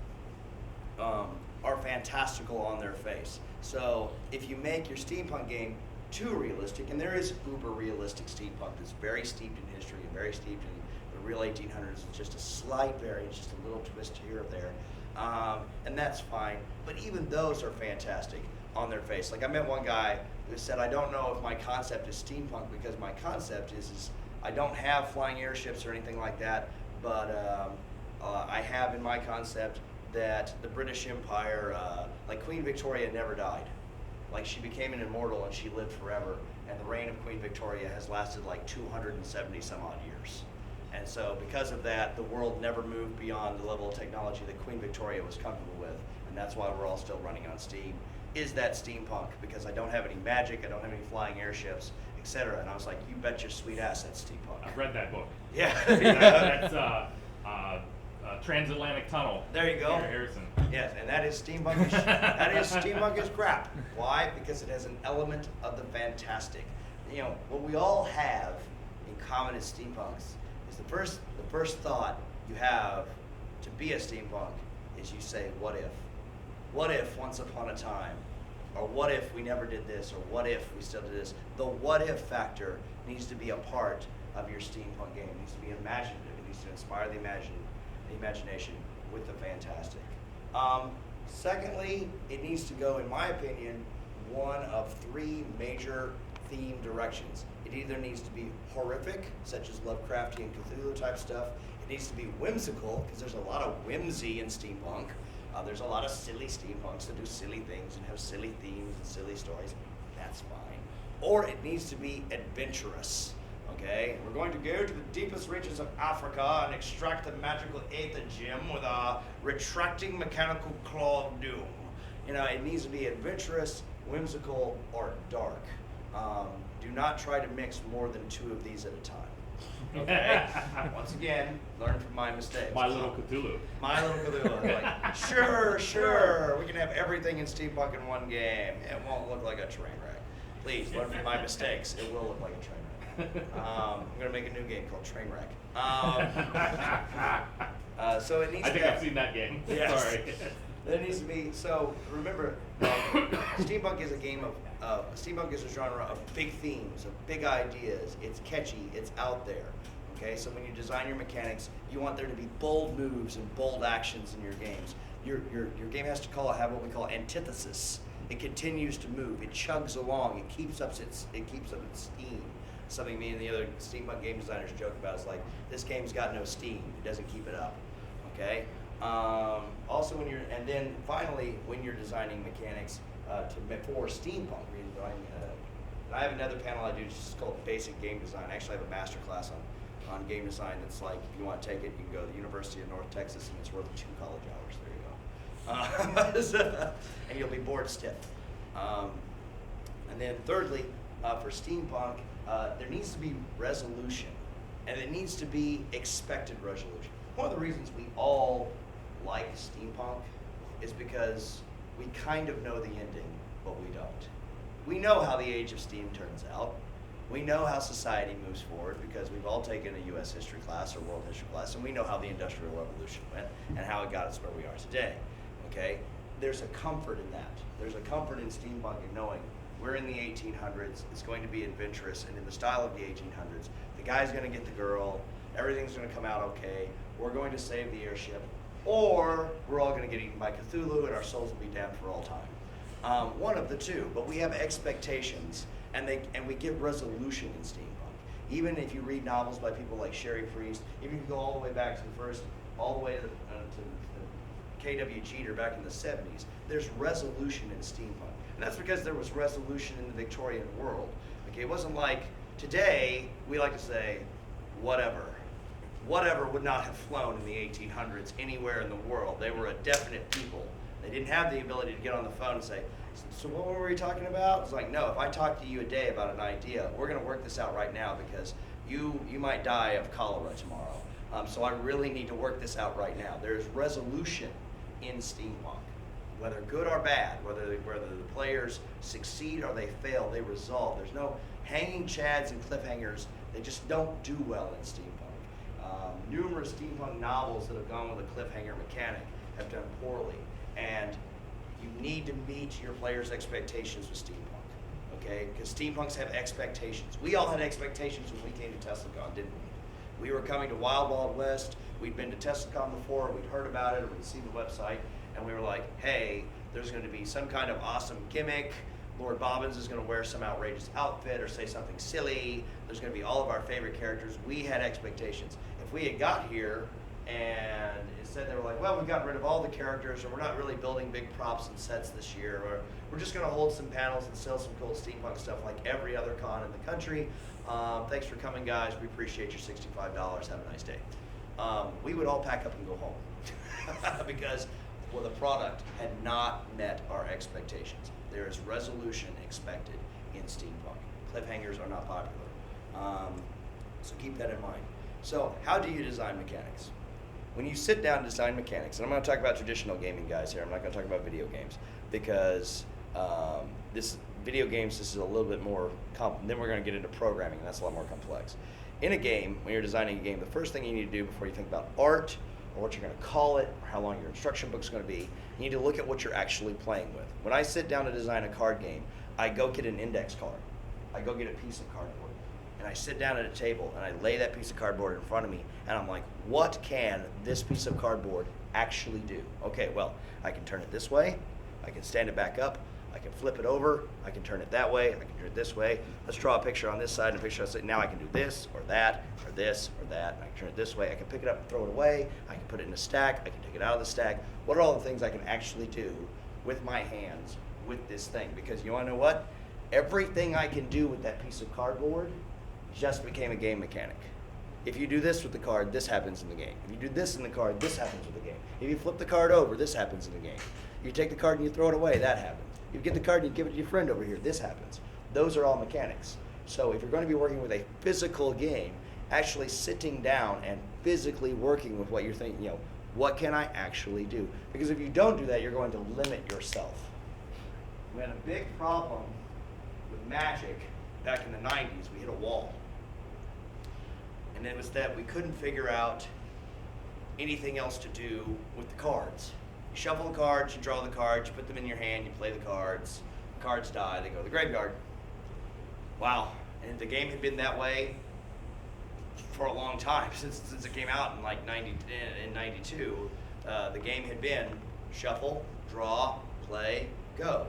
C: are fantastical on their face. So if you make your steampunk game too realistic, and there is uber realistic steampunk that's very steeped in history and very steeped in the real 1800s, it's just a slight variance, just a little twist here or there, and that's fine. But even those are fantastic on their face. Like I met one guy who said, I don't know if my concept is steampunk because my concept is I don't have flying airships or anything like that, but I have in my concept that the British Empire, like Queen Victoria never died. Like she became an immortal and she lived forever, and the reign of Queen Victoria has lasted like 270 some odd years. And so because of that, the world never moved beyond the level of technology that Queen Victoria was comfortable with, and that's why we're all still running on steam. Is that steampunk? Because I don't have any magic, I don't have any flying airships, etc. And I was like, you bet your sweet ass that's steampunk.
E: I've read that book.
C: Yeah.
E: That's transatlantic tunnel.
C: There you go.
E: Harrison.
C: Yes, and that is steampunkish. That is steampunkish crap. Why? Because it has an element of the fantastic. You know, what we all have in common as steampunks is the first thought you have to be a steampunk is you say, what if? What if once upon a time? Or what if we never did this? Or what if we still did this? The what if factor needs to be a part of your steampunk game. It needs to be imaginative. It needs to inspire the imagination with the fantastic. Secondly, it needs to go, in my opinion, one of three major theme directions. It either needs to be horrific, such as Lovecraftian Cthulhu type stuff. It needs to be whimsical, because there's a lot of whimsy in steampunk. There's a lot of silly steampunks that do silly things and have silly themes and silly stories. That's fine. Or it needs to be adventurous. Okay, we're going to go to the deepest reaches of Africa and extract the magical aether gem with a retracting mechanical claw of doom. You know, it needs to be adventurous, whimsical, or dark. Do not try to mix more than two of these at a time. Okay? Once again, learn from my mistakes.
E: My Little Cthulhu.
C: My Little Cthulhu. Like, sure, we can have everything in steampunk in one game. It won't look like a train wreck. Please, learn from my mistakes. It will look like a train wreck. I'm going to make a new game called Trainwreck. So it needs
E: I think I've seen that game.
C: Yes.
E: Sorry.
C: There needs to be, so remember, steampunk is a game of, steampunk is a genre of big themes, of big ideas. It's catchy, it's out there. Okay, so when you design your mechanics, you want there to be bold moves and bold actions in your games. Your game has to have what we call antithesis. It continues to move, it chugs along, it keeps up its steam. Something me and the other steampunk game designers joke about is like, this game's got no steam, it doesn't keep it up. Okay? Also, and then finally, when you're designing mechanics for steampunk, I have another panel I do just called Basic Game Design. I actually have a master class on game design that's like, if you want to take it, you can go to the University of North Texas, and it's worth 2 college hours. There you go. And you'll be bored stiff. And then thirdly, for steampunk, there needs to be resolution, and it needs to be expected resolution. One of the reasons we all like steampunk is because we kind of know the ending, but we don't. We know how the age of steam turns out. We know how society moves forward because we've all taken a U.S. history class or world history class, and we know how the Industrial Revolution went and how it got us where we are today. Okay? There's a comfort in that. There's a comfort in steampunk in knowing we're in the 1800s, it's going to be adventurous, and in the style of the 1800s, the guy's going to get the girl, everything's going to come out okay, we're going to save the airship, or we're all going to get eaten by Cthulhu and our souls will be damned for all time. One of the two, but we have expectations, and we get resolution in steampunk. Even if you read novels by people like Sherry Priest, even if you go all the way back to all the way to K.W. Jeter back in the 70s, there's resolution in steampunk. And that's because there was resolution in the Victorian world. Okay, it wasn't like today we like to say, whatever. Whatever would not have flown in the 1800s anywhere in the world. They were a definite people. They didn't have the ability to get on the phone and say, so what were we talking about? It's like, no, if I talk to you a day about an idea, we're going to work this out right now because you might die of cholera tomorrow. So I really need to work this out right now. There's resolution in steampunk. Whether good or bad, whether the players succeed or they fail, they resolve. There's no hanging chads and cliffhangers. They just don't do well in steampunk. Numerous steampunk novels that have gone with a cliffhanger mechanic have done poorly, and you need to meet your players' expectations with steampunk, okay? Because steampunks have expectations. We all had expectations when we came to TeslaCon, didn't we? We were coming to Wild Wild West. We'd been to TeslaCon before. We'd heard about it, or we'd seen the website. And we were like, hey, there's going to be some kind of awesome gimmick. Lord Bobbins is going to wear some outrageous outfit or say something silly. There's going to be all of our favorite characters. We had expectations. If we had got here and instead they were like, well, we've gotten rid of all the characters, or we're not really building big props and sets this year, or we're just going to hold some panels and sell some cool steampunk stuff like every other con in the country. Thanks for coming, guys. We appreciate your $65. Have a nice day. We would all pack up and go home because the product had not met our expectations. There is resolution expected in steampunk. Cliffhangers are not popular. So keep that in mind. So how do you design mechanics? when you sit down to design mechanics, and I'm going to talk about traditional gaming guys here, I'm not going to talk about video games, because this is a little bit more then we're going to get into programming, and that's a lot more complex. In a game, when you're designing a game, the first thing you need to do before you think about art, or what you're going to call it, or how long your instruction book's going to be, you need to look at what you're actually playing with. When I sit down to design a card game, I go get an index card. I go get a piece of cardboard. And I sit down at a table and I lay that piece of cardboard in front of me, and I'm like, what can this piece of cardboard actually do? Okay, well, I can turn it this way, I can stand it back up, I can flip it over, I can turn it that way, I can turn it this way. Let's draw a picture on this side and a picture on this side. Now I can do this or that or this or that. I can turn it this way. I can pick it up and throw it away. I can put it in a stack. I can take it out of the stack. What are all the things I can actually do with my hands with this thing? Because you want to know what? Everything I can do with that piece of cardboard just became a game mechanic. If you do this with the card, this happens in the game. If you do this in the card, this happens with the game. If you flip the card over, this happens in the game. You take the card and you throw it away, that happens. You get the card and you give it to your friend over here, this happens. Those are all mechanics. So if you're going to be working with a physical game, actually sitting down and physically working with what you're thinking, what can I actually do? Because if you don't do that, you're going to limit yourself. We had a big problem with Magic back in the 90s. We hit a wall. And it was that we couldn't figure out anything else to do with the cards. You shuffle the cards, you draw the cards, you put them in your hand, you play the cards die, they go to the graveyard. Wow. And the game had been that way for a long time, since it came out in like 92. The game had been shuffle, draw, play, go.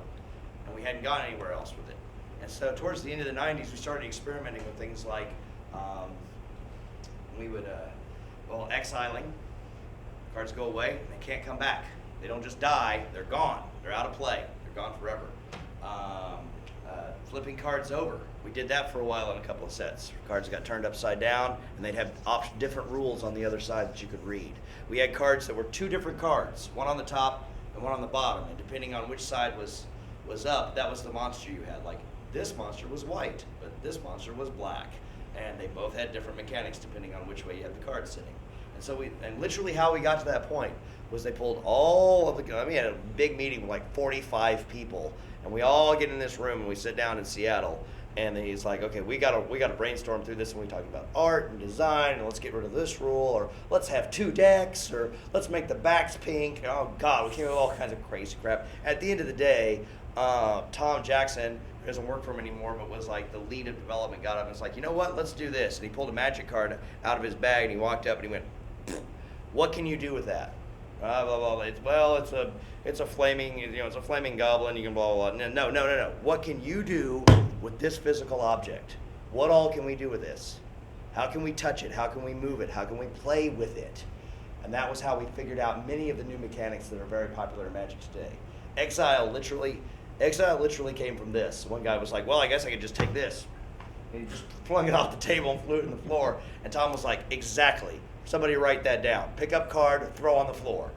C: And we hadn't gone anywhere else with it. And so towards the end of the 90s, we started experimenting with things like we would, exiling. Cards go away, and they can't come back. They don't just die, they're gone. They're out of play. They're gone forever. Flipping cards over. We did that for a while in a couple of sets. Cards got turned upside down, and they'd have different rules on the other side that you could read. We had cards that were two different cards, one on the top and one on the bottom, and depending on which side was up, that was the monster you had. Like, this monster was white, but this monster was black. And they both had different mechanics depending on which way you had the cards sitting. And so literally how we got to that point was they pulled all of we had a big meeting with like 45 people, and we all get in this room and we sit down in Seattle, and then he's like, okay, we gotta brainstorm through this, and we talked about art and design, and let's get rid of this rule, or let's have 2 decks, or let's make the backs pink. Oh God, we came up with all kinds of crazy crap. At the end of the day, Tom Jackson, who doesn't work for him anymore, but was like the lead of development, got up and was like, you know what, let's do this. And he pulled a magic card out of his bag, and he walked up and he went, what can you do with that? Blah, blah, blah. It's a flaming, it's a flaming goblin. You can blah, blah, blah. No. What can you do with this physical object? What all can we do with this? How can we touch it? How can we move it? How can we play with it? And that was how we figured out many of the new mechanics that are very popular in Magic today. Exile literally came from this. One guy was like, well, I guess I could just take this. And he just flung it off the table and flew it in the floor. And Tom was like, exactly. Somebody write that down. Pick up card, throw on the floor.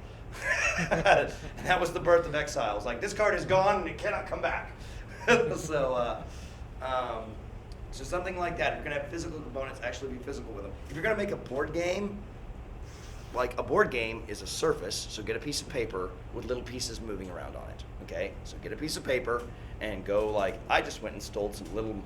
C: And that was the birth of Exile. It was like, this card is gone and it cannot come back. So something like that. If you're going to have physical components, actually be physical with them. If you're going to make a board game, like a board game is a surface, so get a piece of paper with little pieces moving around on it. Okay? So get a piece of paper and go like, I just went and stole some little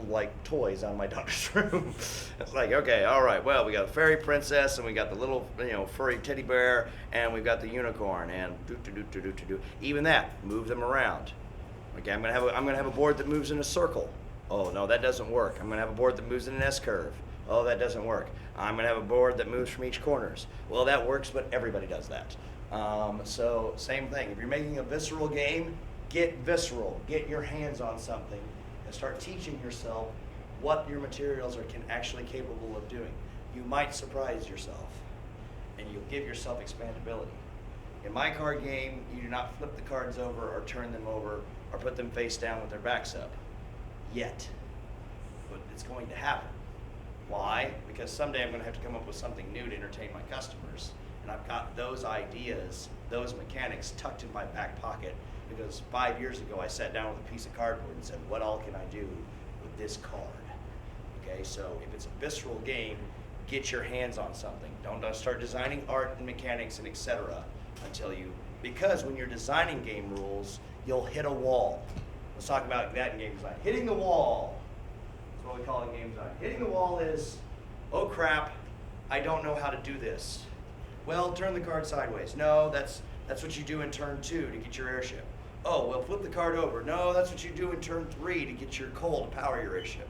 C: like toys out of my daughter's room. It's like, okay, all right, well, we got the fairy princess, and we got the little, furry teddy bear, and we've got the unicorn, and do. Even that, move them around. Okay, I'm gonna have a board that moves in a circle. Oh no, that doesn't work. I'm gonna have a board that moves in an S curve. Oh, that doesn't work. I'm gonna have a board that moves from each corners. Well, that works, but everybody does that. So same thing. If you're making a visceral game, get visceral. Get your hands on something. And start teaching yourself what your materials are actually capable of doing. You might surprise yourself, and you'll give yourself expandability. In my card game, you do not flip the cards over or turn them over or put them face down with their backs up. Yet. But it's going to happen. Why? Because someday I'm going to have to come up with something new to entertain my customers. And I've got those ideas, those mechanics tucked in my back pocket. Because 5 years ago, I sat down with a piece of cardboard and said, what all can I do with this card? Okay, so if it's a visceral game, get your hands on something. Don't start designing art and mechanics and etc. Because when you're designing game rules, you'll hit a wall. Let's talk about that in game design. Hitting the wall. That's what we call it in game design. Hitting the wall is, oh crap, I don't know how to do this. Well, turn the card sideways. No, that's what you do in turn 2 to get your airship. Oh, well, flip the card over. No, that's what you do in turn 3 to get your coal to power your airship.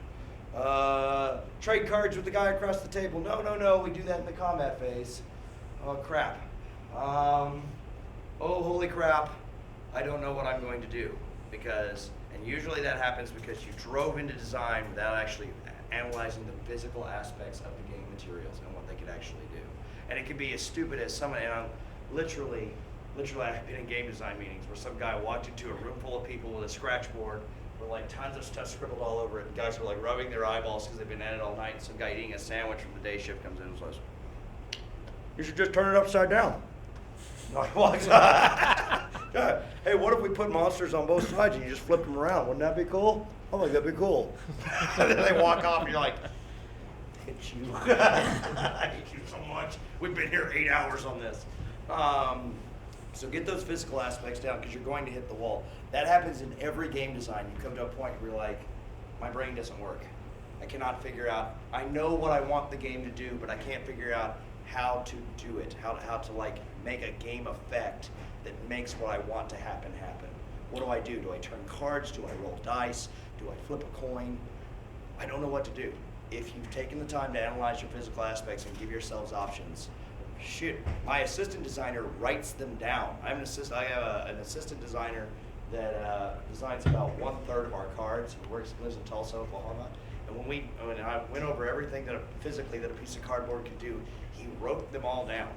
C: Trade cards with the guy across the table. No, we do that in the combat phase. Oh crap. Oh holy crap, I don't know what I'm going to do. And usually that happens because you drove into design without actually analyzing the physical aspects of the game materials and what they could actually do. And it can be as stupid as someone, and I'm literally I've been in game design meetings where some guy walked into a room full of people with a scratch board with like tons of stuff scribbled all over it, and guys were like rubbing their eyeballs because they've been at it all night, and some guy eating a sandwich from the day shift comes in and says, "You should just turn it upside down." Like, walks yeah. Hey, what if we put monsters on both sides and you just flip them around? Wouldn't that be cool? Oh, like, that'd be cool. And then they walk off and you're like, hit you. I hate you so much. We've been here 8 hours on this. So get those physical aspects down because you're going to hit the wall. That happens in every game design. You come to a point where you're like, my brain doesn't work. I cannot figure out, I know what I want the game to do, but I can't figure out how to do it, how to like make a game effect that makes what I want to happen. What do? Do I turn cards? Do I roll dice? Do I flip a coin? I don't know what to do. If you've taken the time to analyze your physical aspects and give yourselves options, shoot, my assistant designer writes them down. I have an assistant designer that designs about 1/3 of our cards. He lives in Tulsa, Oklahoma. And when I went over everything that a piece of cardboard could do, he wrote them all down.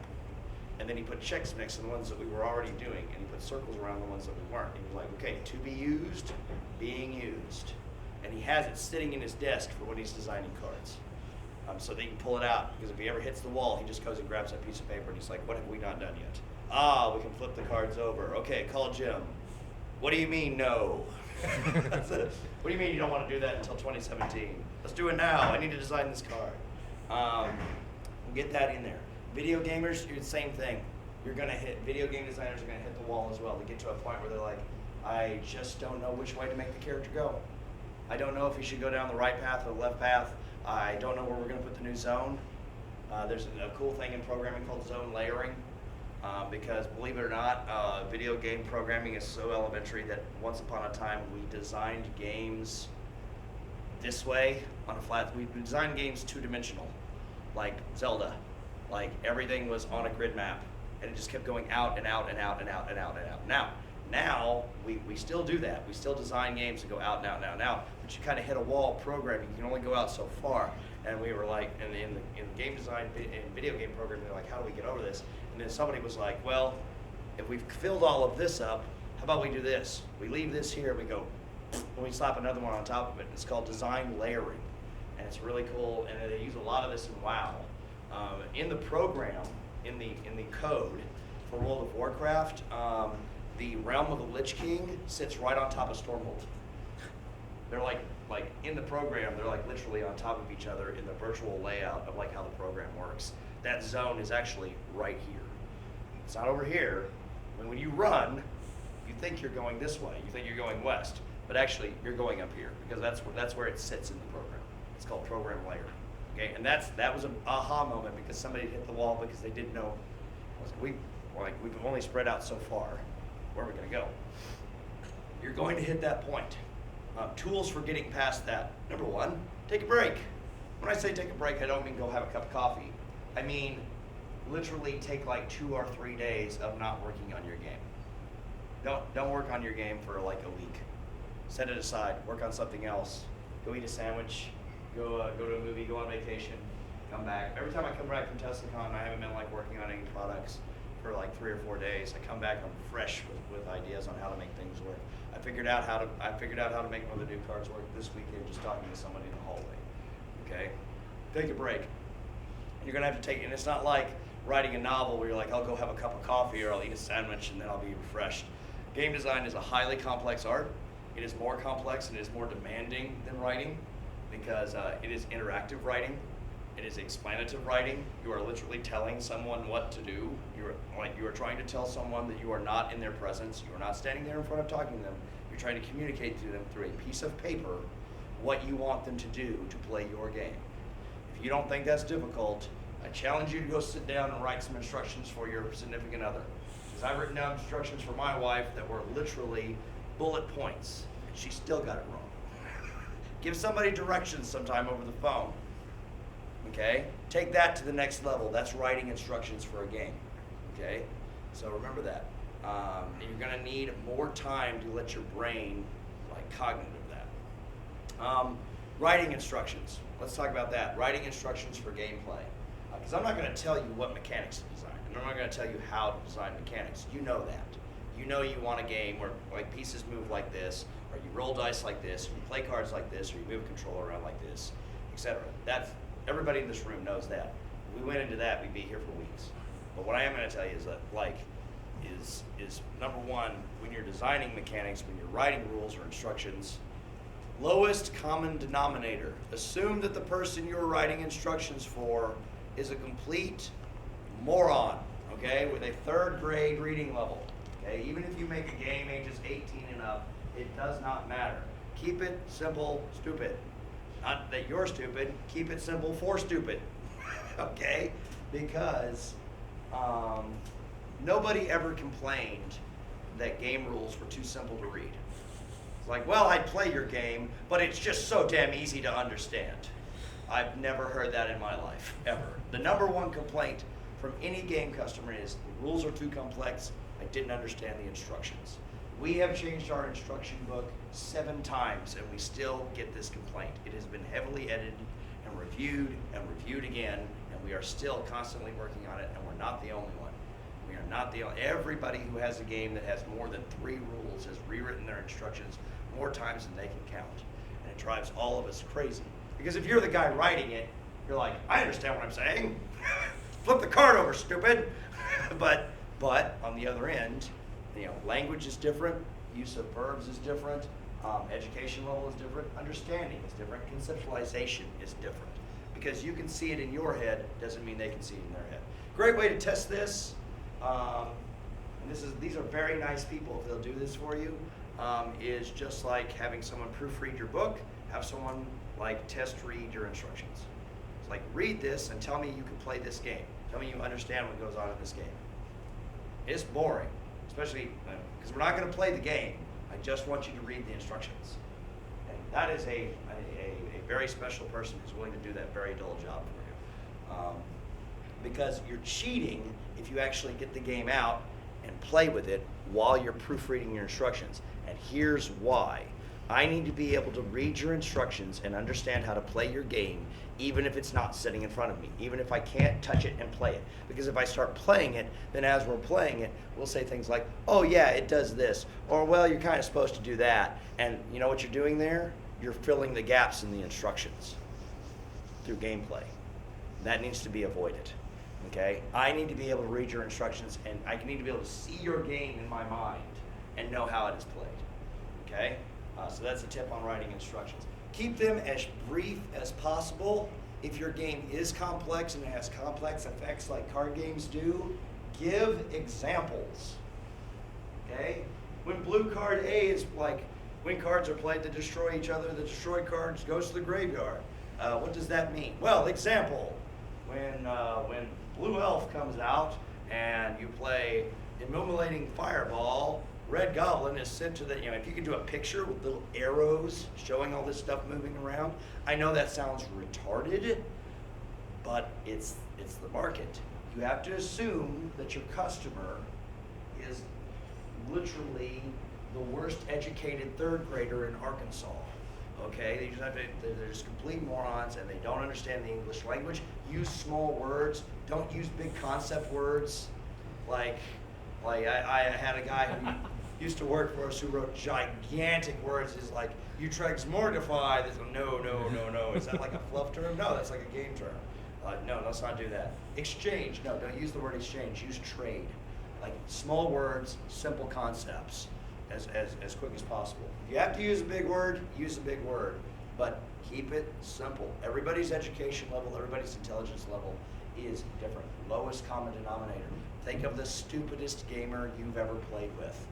C: And then he put checks next to the ones that we were already doing, and he put circles around the ones that we weren't. He was like, okay, to be used, being used. And he has it sitting in his desk for when he's designing cards. So that he can pull it out, because if he ever hits the wall, he just goes and grabs that piece of paper, and he's like, what have we not done yet? We can flip the cards over. Okay, call Jim. What do you mean, no? What do you mean you don't want to do that until 2017? Let's do it now. I need to design this card. Get that in there. Video gamers, you're the same thing. Video game designers are going to hit the wall as well. They get to a point where they're like, I just don't know which way to make the character go. I don't know if he should go down the right path or the left path. I don't know where we're going to put the new zone. There's a cool thing in programming called zone layering. Because believe it or not, video game programming is so elementary that once upon a time we designed games this way on a flat. We designed games 2-dimensional, like Zelda. Like everything was on a grid map, and it just kept going out and out and out and out and out and out. Now we still do that. We still design games that go out and out and out and out, but you kind of hit a wall programming. You can only go out so far. And we were like, and in game design and video game programming, they're like, how do we get over this? And then somebody was like, well, if we've filled all of this up, how about we do this? We leave this here, we go, and we slap another one on top of it. It's called design layering, and it's really cool. And they use a lot of this in WoW. In the program, in the code for World of Warcraft, the realm of the Lich King sits right on top of Stormhold. They're like in the program, they're like literally on top of each other in the virtual layout of like how the program works. That zone is actually right here. It's not over here. When you run, you think you're going this way. You think you're going west, but actually you're going up here because that's where it sits in the program. It's called program layer. Okay, and that was an aha moment because somebody hit the wall because they didn't know. We've only spread out so far. Where are we going to go? You're going to hit that point. Tools for getting past that. Number one, take a break. When I say take a break, I don't mean go have a cup of coffee. I mean literally take like 2 or 3 days of not working on your game. Don't work on your game for like a week. Set it aside. Work on something else. Go eat a sandwich. Go to a movie. Go on vacation. Come back. Every time I come back from TeslaCon, I haven't been like working on any products for like 3 or 4 days. I come back, I'm fresh with ideas on how to make things work. I figured out how to make one of the new cards work this weekend just talking to somebody in the hallway. Okay? Take a break. And you're gonna have to take, and it's not like writing a novel where you're like, I'll go have a cup of coffee or I'll eat a sandwich and then I'll be refreshed. Game design is a highly complex art. It is more complex and it is more demanding than writing because it is interactive writing. It is explanative writing. You are literally telling someone what to do. You are trying to tell someone that you are not in their presence. You are not standing there in front of talking to them. You're trying to communicate to them through a piece of paper what you want them to do to play your game. If you don't think that's difficult, I challenge you to go sit down and write some instructions for your significant other. Because I've written down instructions for my wife that were literally bullet points, and she still got it wrong. Give somebody directions sometime over the phone. Okay? Take that to the next level. That's writing instructions for a game. Okay? So remember that. You're going to need more time to let your brain cognitive that. Writing instructions. Let's talk about that. Writing instructions for gameplay. Because I'm not going to tell you what mechanics to design. And I'm not going to tell you how to design mechanics. You know that. You know you want a game where pieces move like this, or you roll dice like this, or you play cards like this, or you move a controller around like this, etc. Everybody in this room knows that. If we went into that, we'd be here for weeks. But what I am going to tell you is that, is number one, when you're designing mechanics, when you're writing rules or instructions, lowest common denominator. Assume that the person you're writing instructions for is a complete moron, okay, with a 3rd grade reading level. Okay, even if you make a game ages 18 and up, it does not matter. Keep it simple, stupid. Not that you're stupid, keep it simple for stupid. Okay? Because nobody ever complained that game rules were too simple to read. It's like, well, I'd play your game, but it's just so damn easy to understand. I've never heard that in my life, ever. The number one complaint from any game customer is the rules are too complex, I didn't understand the instructions. We have changed our instruction book 7 times and we still get this complaint. It has been heavily edited and reviewed again, and we are still constantly working on it, and we're not the only one. We are not the only, everybody who has a game that has more than 3 rules has rewritten their instructions more times than they can count. And it drives all of us crazy. Because if you're the guy writing it, you're like, I understand what I'm saying. Flip the card over, stupid. But on the other end, language is different, use of verbs is different, education level is different, understanding is different, conceptualization is different. Because you can see it in your head doesn't mean they can see it in their head. Great way to test this, and these are very nice people if they'll do this for you, is just like having someone proofread your book, have someone test read your instructions. It's like, read this and tell me you can play this game. Tell me you understand what goes on in this game. It's boring, especially because we're not going to play the game. I just want you to read the instructions. And that is a very special person who's willing to do that very dull job for you. Because you're cheating if you actually get the game out and play with it while you're proofreading your instructions. And here's why. I need to be able to read your instructions and understand how to play your game, even if it's not sitting in front of me, even if I can't touch it and play it. Because if I start playing it, then as we're playing it, we'll say things like, oh yeah, it does this, or well, you're kind of supposed to do that. And you know what you're doing there? You're filling the gaps in the instructions through gameplay. That needs to be avoided, okay? I need to be able to read your instructions, and I need to be able to see your game in my mind and know how it is played, okay? So that's a tip on writing instructions. Keep them as brief as possible. If your game is complex and it has complex effects like card games do, give examples. Okay? When blue card A is when cards are played to destroy each other, the destroyed cards goes to the graveyard. What does that mean? Well, example, when blue elf comes out and you play Immolating Fireball, Red Goblin is sent to the, if you can do a picture with little arrows showing all this stuff moving around, I know that sounds retarded, but it's the market. You have to assume that your customer is literally the worst educated 3rd grader in Arkansas. Okay, they're just complete morons and they don't understand the English language. Use small words, don't use big concept words. Like I had a guy who used to work for us who wrote gigantic words. Is like, Utrecht's mortify. This, no. Is that like a fluff term? No, that's like a game term. No, let's not do that. Exchange. No, don't use the word exchange. Use trade. Like small words, simple concepts, as quick as possible. If you have to use a big word, use a big word. but keep it simple. Everybody's education level, everybody's intelligence level is different. Lowest common denominator. Think of the stupidest gamer you've ever played with.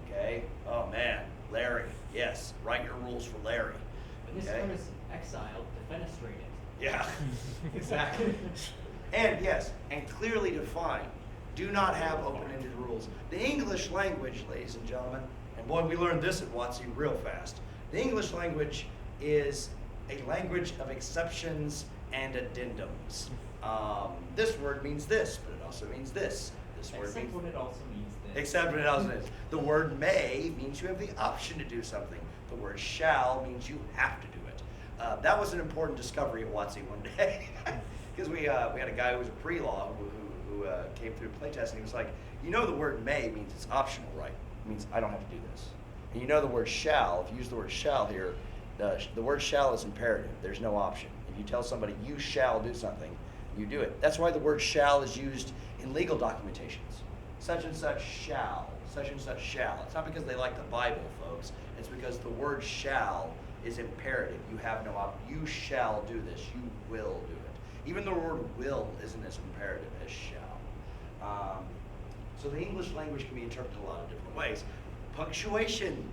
C: Okay? Oh man, Larry. Yes, write your rules for Larry.
F: But this one is exiled to fenestrate it.
C: Yeah, exactly. And yes, and clearly defined. Do not have open-ended rules. The English language, ladies and gentlemen, and boy, we learned this at WotC real fast. The English language is a language of exceptions and addendums. This word means this, but it also means this. This word
F: Except
C: means
F: when it also means this.
C: except when it also means. The word may means you have the option to do something. The word shall means you have to do it. That was an important discovery at WotC one day, because we had a guy who was a pre-law who came through playtesting. He was like, you know, the word may means it's optional, right? It means I don't have to do this. And you know the word shall, if you use the word shall here, the word shall is imperative. There's no option. If you tell somebody you shall do something, you do it. That's why the word shall is used in legal documentations. Such and such shall, such and such shall. It's not because they like the Bible, folks. It's because the word shall is imperative. You have no option. You shall do this. You will do it. Even the word will isn't as imperative as shall. So the English language can be interpreted a lot of different ways. Punctuation,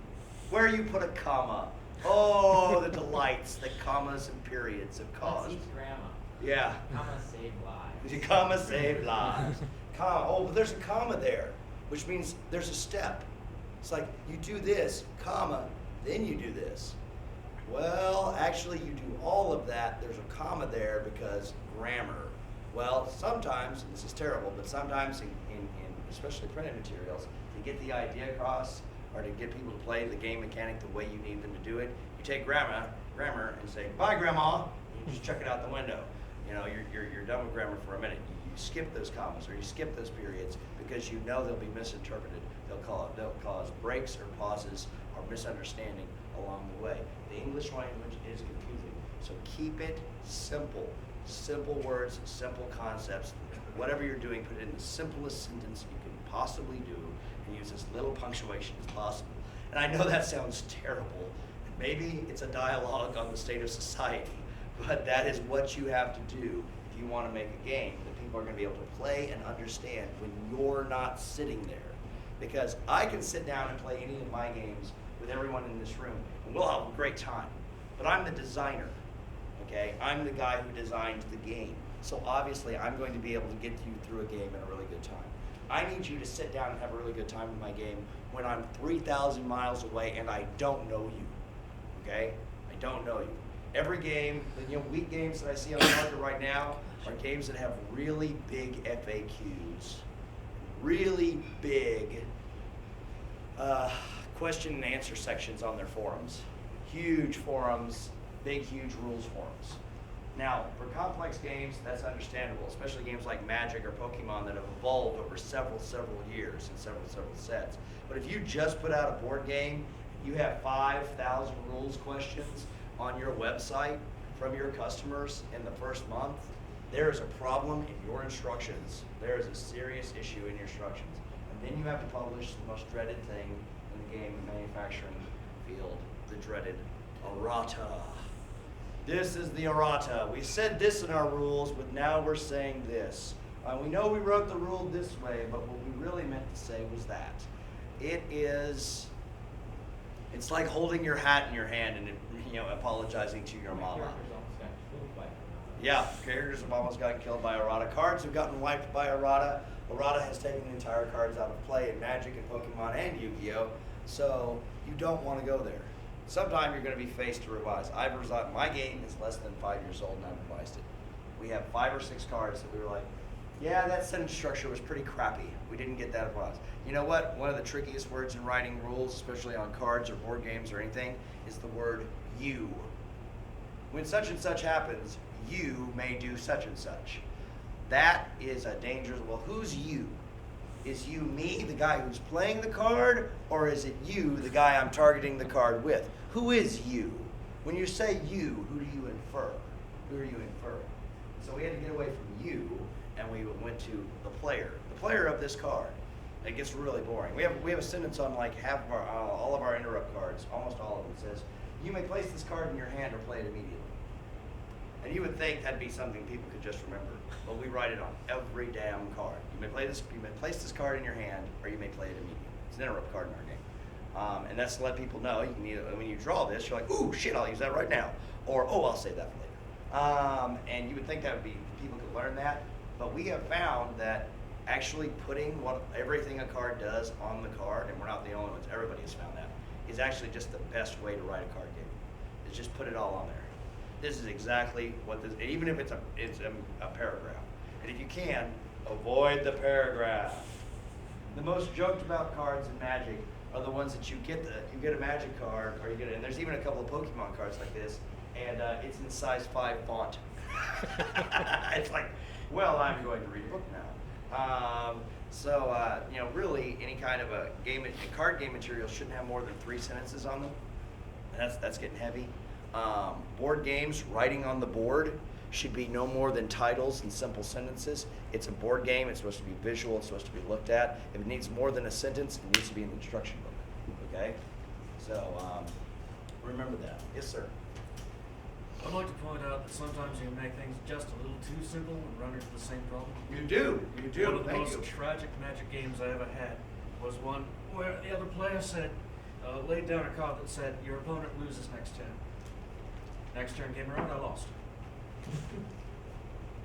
C: where you put a comma. Oh, the delights that commas and periods have caused.
F: Let's eat grandma.
C: Yeah.
F: Comma save lives.
C: The comma save lives. Comma. Oh, but there's a comma there, which means there's a step. It's like you do this, comma, then you do this. Well, actually, you do all of that. There's a comma there because grammar. Well, sometimes, and this is terrible, but sometimes in especially printed materials, to get the idea across or to get people to play the game mechanic the way you need them to do it, you take grammar and say, bye, Grandma, and you just chuck it out the window. You know, you're done with grammar for a minute. You skip those commas or you skip those periods because you know they'll be misinterpreted. They'll cause breaks or pauses or misunderstanding along the way. The English language is confusing, so keep it simple. Simple words, simple concepts. Whatever you're doing, put it in the simplest sentence you can possibly do and use as little punctuation as possible. And I know that sounds terrible. Maybe it's a dialogue on the state of society, but that is what you have to do if you want to make a game that people are going to be able to play and understand when you're not sitting there. Because I can sit down and play any of my games with everyone in this room, and we'll have a great time. But I'm the designer, okay? I'm the guy who designed the game. So obviously, I'm going to be able to get you through a game in a really good time. I need you to sit down and have a really good time with my game when I'm 3,000 miles away and I don't know you, okay? I don't know you. Every game, weak games that I see on the market right now are games that have really big FAQs, really big question and answer sections on their forums. Huge forums, big, huge rules forums. Now, for complex games, that's understandable, especially games like Magic or Pokemon that have evolved over several years and several sets. But if you just put out a board game, you have 5,000 rules questions on your website from your customers in the first month, there is a problem in your instructions. There is a serious issue in your instructions. And then you have to publish the most dreaded thing in the game manufacturing field, the dreaded errata. This is the errata. We said this in our rules, but now we're saying this. We know we wrote the rule this way, but what we really meant to say was that. It's like holding your hat in your hand and apologizing to your mama. Yeah, characters have almost gotten killed by errata. Cards have gotten wiped by errata. Errata has taken the entire cards out of play in Magic and Pokemon and Yu-Gi-Oh! So you don't want to go there. Sometime you're going to be faced to revise. My game is less than 5 years old and I've revised it. We have 5 or 6 cards that we were like, yeah, that sentence structure was pretty crappy. We didn't get that across. You know what? One of the trickiest words in writing rules, especially on cards or board games or anything, is the word you. When such and such happens, you may do such and such. That is a dangerous, well, who's you? Is you me, the guy who's playing the card, or is it you, the guy I'm targeting the card with? Who is you? When you say you, who do you infer? Who are you inferring? So we had to get away from you, and we went to the player of this card. It gets really boring. We have a sentence on like half of all of our interrupt cards, almost all of them. It says, You may place this card in your hand or play it immediately. And you would think that'd be something people could just remember, but we write it on every damn card. You may place this card in your hand, or you may play it immediately. It's an interrupt card in our game, and that's to let people know. You can either, when you draw this, you're like, ooh, shit, I'll use that right now, or oh, I'll save that for later. And you would think that would be people could learn that, but we have found that actually putting everything a card does on the card, and we're not the only ones. Everybody has found that is actually just the best way to write a card game. Is just put it all on there. This is exactly what this, even if it's a paragraph. And if you can, avoid the paragraph. The most joked about cards in Magic are the ones that you get a Magic card, or you get and there's even a couple of Pokemon cards like this, and it's in size 5 font. It's like, well, I'm going to read a book now. Really, any kind of a card game material shouldn't have more than 3 sentences on them. And that's getting heavy. Board games, writing on the board should be no more than titles and simple sentences. It's a board game. It's supposed to be visual. It's supposed to be looked at. If it needs more than a sentence, it needs to be in the instruction book. Okay? So, remember that. Yes, sir.
G: I'd like to point out that sometimes you can make things just a little too simple and run into the same problem.
C: You do.
G: One of the most tragic Magic games I ever had was one where the other player laid down a card that said, your opponent loses next turn. Next turn came around, I lost.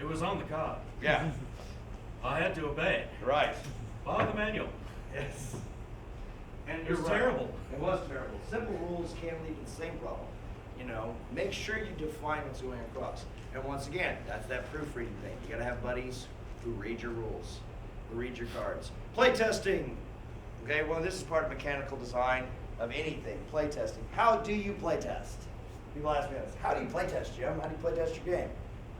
G: It was on the card.
C: Yeah.
G: I had to obey it.
C: Right.
G: By the manual.
C: Yes. And
G: It was terrible.
C: It was terrible. Simple rules can lead to the same problem. Make sure you define what's going across. And once again, that's that proofreading thing. You gotta have buddies who read your rules, who read your cards. Playtesting. Okay, well, this is part of mechanical design of anything. Playtesting. How do you playtest? People ask me this. How do you playtest, Jim? How do you playtest your game?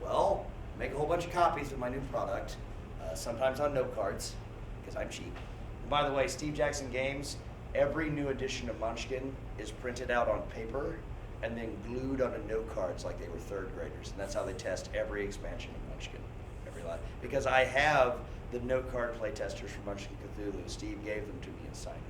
C: Well, make a whole bunch of copies of my new product, sometimes on note cards, because I'm cheap. And by the way, Steve Jackson Games, every new edition of Munchkin is printed out on paper and then glued onto note cards like they were 3rd graders. And that's how they test every expansion of Munchkin, every lot. Because I have the note card playtesters for Munchkin Cthulhu. Steve gave them to me and signed them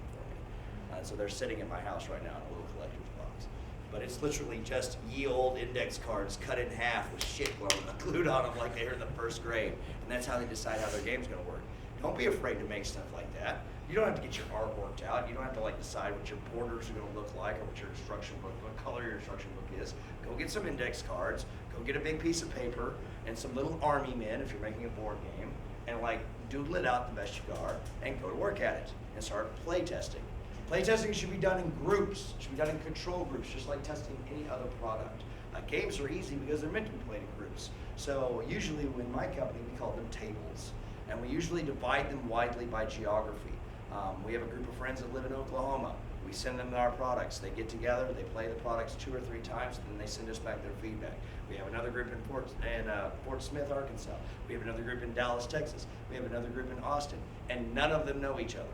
C: for me. So they're sitting in my house right now in a little collector's box. But it's literally just ye old index cards cut in half with shit glued on them like they were in the 1st grade. And that's how they decide how their game's gonna work. Don't be afraid to make stuff like that. You don't have to get your art worked out. You don't have to decide what your borders are gonna look like or what your instruction book, what color your instruction book is. Go get some index cards, go get a big piece of paper and some little army men if you're making a board game, and doodle it out the best you are and go to work at it and start playtesting. Playtesting should be done in groups. It should be done in control groups, just like testing any other product. Games are easy because they're meant to be played in groups. So usually in my company, we call them tables. And we usually divide them widely by geography. We have a group of friends that live in Oklahoma. We send them our products. They get together, they play the products 2 or 3 times, and then they send us back their feedback. We have another group in Fort Smith, Arkansas. We have another group in Dallas, Texas. We have another group in Austin. And none of them know each other.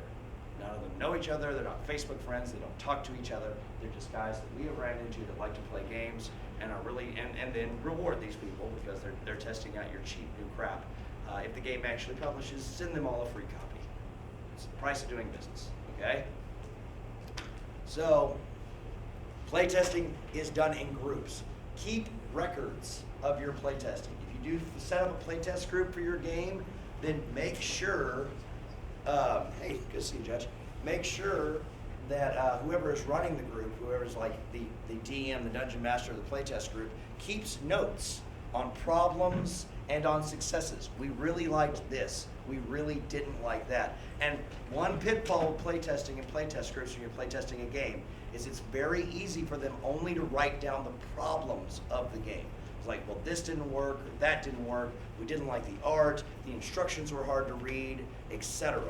C: None of them know each other. They're not Facebook friends. They don't talk to each other. They're just guys that we have ran into that like to play games and are really and then reward these people because they're testing out your cheap new crap. If the game actually publishes, send them all a free copy. It's the price of doing business. Okay. So, playtesting is done in groups. Keep records of your playtesting. If you do set up a playtest group for your game, then make sure. Hey, good to see you, Judge. Make sure that whoever is running the group, whoever's the DM, the Dungeon Master of the playtest group, keeps notes on problems and on successes. We really liked this. We really didn't like that. And one pitfall of playtesting and playtest groups when you're playtesting a game is it's very easy for them only to write down the problems of the game. It's like, well, this didn't work, or that didn't work, we didn't like the art, the instructions were hard to read, etc.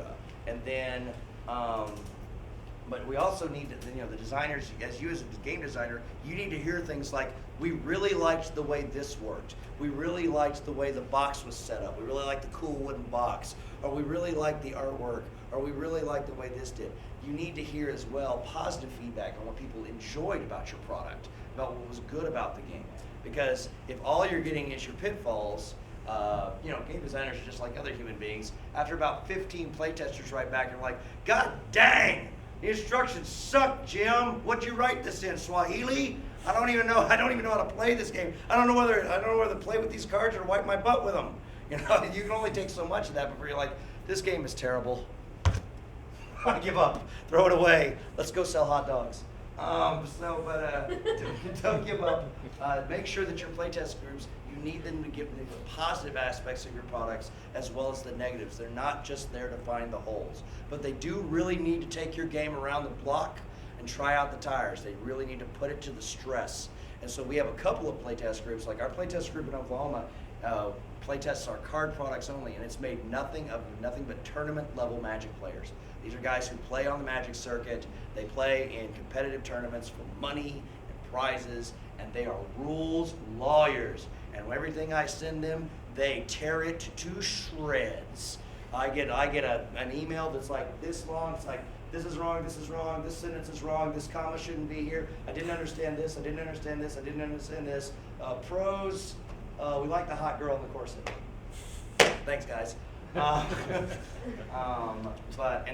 C: And then, but we also need to, the designers, as you as a game designer, you need to hear things like, we really liked the way this worked. We really liked the way the box was set up. We really liked the cool wooden box. Or we really liked the artwork. Or we really liked the way this did. You need to hear as well positive feedback on what people enjoyed about your product, about what was good about the game. Because if all you're getting is your pitfalls, game designers are just like other human beings. After about 15 playtesters write back and like, God dang, the instructions suck, Jim. What'd you write this in, Swahili? I don't even know how to play this game. I don't know whether to play with these cards or wipe my butt with them. You know, you can only take so much of that before you're like, this game is terrible. I give up. Throw it away. Let's go sell hot dogs. Don't give up. Make sure that your playtest groups, you need them to give the positive aspects of your products as well as the negatives. They're not just there to find the holes, but they do really need to take your game around the block and try out the tires. They really need to put it to the stress. And so we have a couple of playtest groups, like our playtest group in Oklahoma playtests our card products only, and it's made nothing but tournament level Magic players. These are guys who play on the Magic circuit. They play in competitive tournaments for money and prizes, and they are rules lawyers. And everything I send them, they tear it to shreds. I get an email that's like this long. It's like, this is wrong, this sentence is wrong, this comma shouldn't be here. I didn't understand this, I didn't understand this, I didn't understand this. Pros, we like the hot girl in the corset. Thanks, guys. And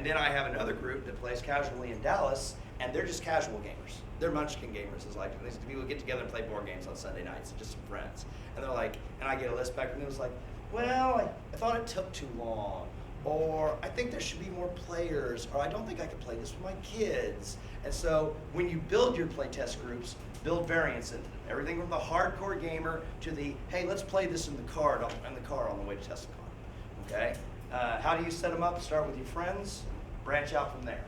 C: then I have another group that plays casually in Dallas, and they're just casual gamers. They're munchkin gamers. It's like these people get together and play board games on Sunday nights, just some friends. And they're like, and I get a list back from them. It's like, well, I thought it took too long, or I think there should be more players, or I don't think I could play this with my kids. And so when you build your playtest groups, build variants into them. Everything from the hardcore gamer to the, hey, let's play this in the car on the way to TeslaCon. Okay? How do you set them up? Start with your friends, branch out from there.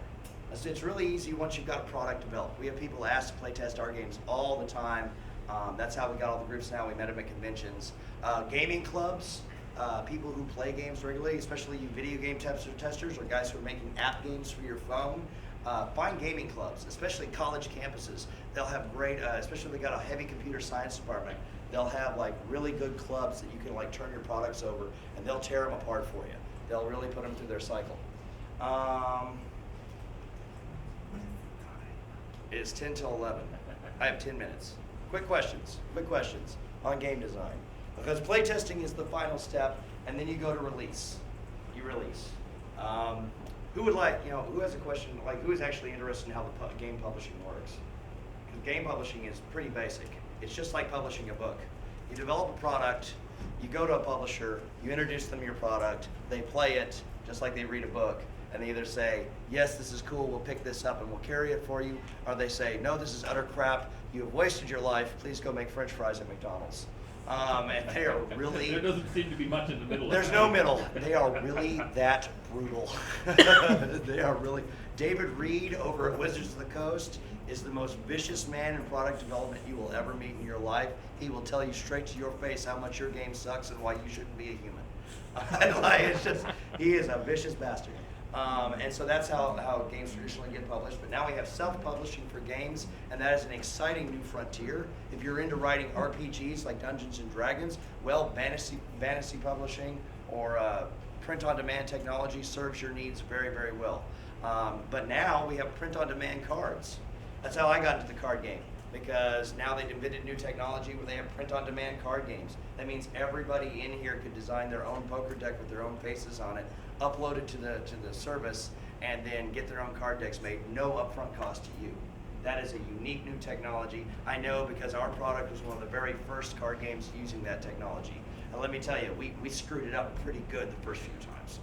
C: It's really easy once you've got a product developed. We have people ask to play test our games all the time. That's how we got all the groups now. We met them at conventions. Gaming clubs, people who play games regularly, especially you video game testers or guys who are making app games for your phone. Find gaming clubs, especially college campuses. They'll have great, especially if they got a heavy computer science department, they'll have like really good clubs that you can like turn your products over, and they'll tear them apart for you. They'll really put them through their cycle. It's 10 till 11. I have 10 minutes. Quick questions on game design. Because playtesting is the final step, and then you go to release. You release. Who would like, who has a question, like who is actually interested in how the game publishing works? Because game publishing is pretty basic. It's just like publishing a book. You develop a product, you go to a publisher, you introduce them your product, they play it just like they read a book, and they either say, yes, this is cool, we'll pick this up and we'll carry it for you, or they say, no, this is utter crap, you have wasted your life, please go make French fries at McDonald's. And they are really...
E: There doesn't seem to be much in the middle.
C: There's no middle. They are really that brutal. They are really... David Reed over at Wizards of the Coast is the most vicious man in product development you will ever meet in your life. He will tell you straight to your face how much your game sucks and why you shouldn't be a human. It's just, he is a vicious bastard. And so that's how games traditionally get published. But now we have self-publishing for games, and that is an exciting new frontier. If you're into writing RPGs like Dungeons and Dragons, well, fantasy publishing or print-on-demand technology serves your needs very, very well. But now we have print-on-demand cards. That's how I got into the card game, because now they've invented new technology where they have print-on-demand card games. That means everybody in here could design their own poker deck with their own faces on it, upload it to the service, and then get their own card decks made, no upfront cost to you. That is a unique new technology. I know because our product was one of the very first card games using that technology. And let me tell you, we screwed it up pretty good the first few times.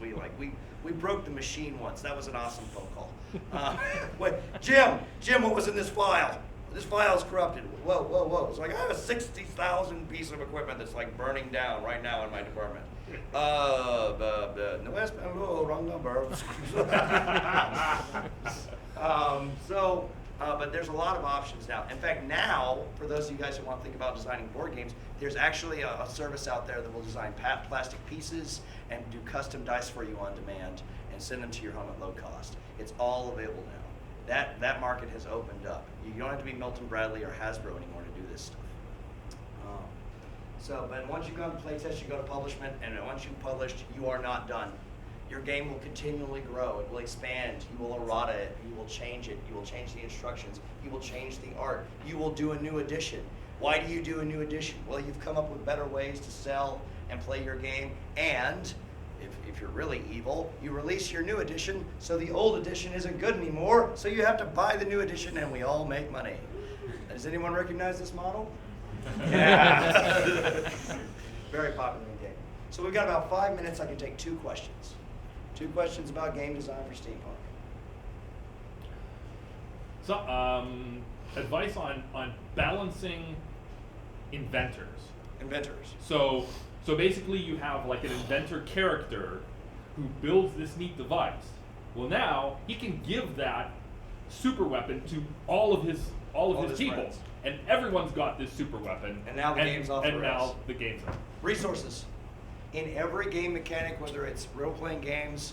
C: We broke the machine once. That was an awesome phone call. Wait, Jim, what was in this file? This file is corrupted. Whoa. It's like, I have a 60,000 piece of equipment that's like burning down right now in my department. No, wrong number. But there's a lot of options now. In fact, now, for those of you guys who want to think about designing board games, there's actually a service out there that will design plastic pieces and do custom dice for you on demand and send them to your home at low cost. It's all available now. That market has opened up. You don't have to be Milton Bradley or Hasbro anymore to do this stuff. But once you go to playtest, you go to publishment, and once you've published, you are not done. Your game will continually grow. It will expand. You will errata it. You will change it. You will change the instructions. You will change the art. You will do a new edition. Why do you do a new edition? Well, you've come up with better ways to sell and play your game, and if you're really evil, you release your new edition, so the old edition isn't good anymore, so you have to buy the new edition, and we all make money. Does anyone recognize this model? Yeah. Very popular in the game. So we've got about 5 minutes. I can take 2 questions. 2 questions about game design for Steampunk.
E: So, advice on balancing inventors.
C: Inventors.
E: So basically, you have like an inventor character who builds this neat device. Well, now he can give that super weapon to all of his people,
C: friends.
E: and everyone's got this super weapon.
C: And now the game's off the
E: And
C: rails.
E: now the game's off.
C: Resources. In every game mechanic, whether it's role-playing games,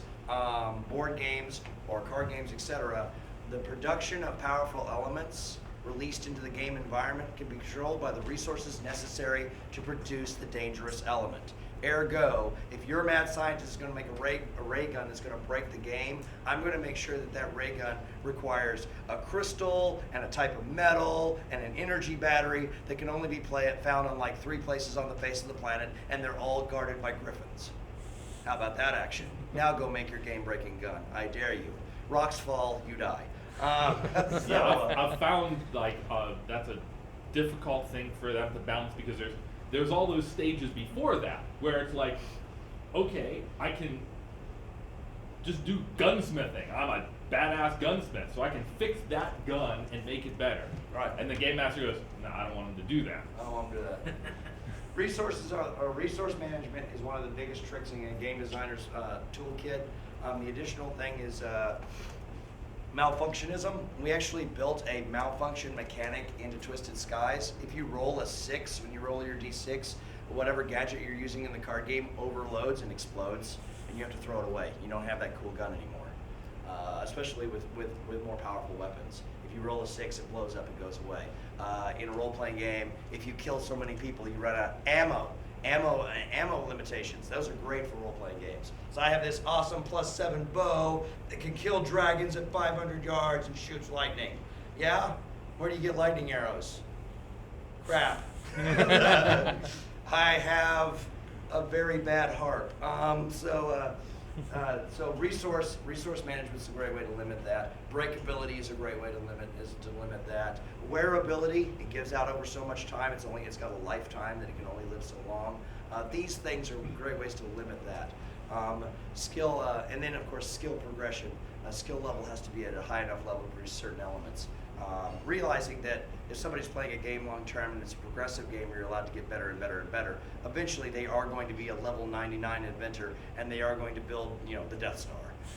C: board games, or card games, etc., the production of powerful elements released into the game environment can be controlled by the resources necessary to produce the dangerous element. Ergo, if your mad scientist is going to make a ray gun that's going to break the game, I'm going to make sure that that ray gun requires a crystal and a type of metal and an energy battery that can only be found on like 3 places on the face of the planet, and they're all guarded by griffins. How about that action? Now go make your game-breaking gun. I dare you. Rocks fall, you die.
E: I've found like that's a difficult thing for them to balance because there's all those stages before that where it's like, okay, I can just do gunsmithing. I'm a badass gunsmith, so I can fix that gun and make it better.
C: Right.
E: And the game master goes, no, I don't want him to do that.
C: I don't want to do that. Resources or resource management is one of the biggest tricks in a game designer's toolkit. The additional thing is malfunctionism. We actually built a malfunction mechanic into Twisted Skies. If you roll a 6, when you roll your d6, whatever gadget you're using in the card game overloads and explodes, and you have to throw it away. You don't have that cool gun anymore, especially with more powerful weapons. If you roll a 6, it blows up and goes away. In a role-playing game, if you kill so many people, you run out of ammo. Ammo limitations. Those are great for role-playing games. So I have this awesome +7 bow that can kill dragons at 500 yards and shoots lightning. Yeah? Where do you get lightning arrows? Crap. I have a very bad harp. So resource management is a great way to limit that. Breakability is a great way to limit that. Wearability, it gives out over so much time. It's got a lifetime that it can only live so long. These things are great ways to limit that. Skill, and then of course skill progression. Skill level has to be at a high enough level to produce certain elements. Realizing that if somebody's playing a game long term and it's a progressive game where you're allowed to get better and better and better, eventually they are going to be a level 99 inventor and they are going to build, the Death Star.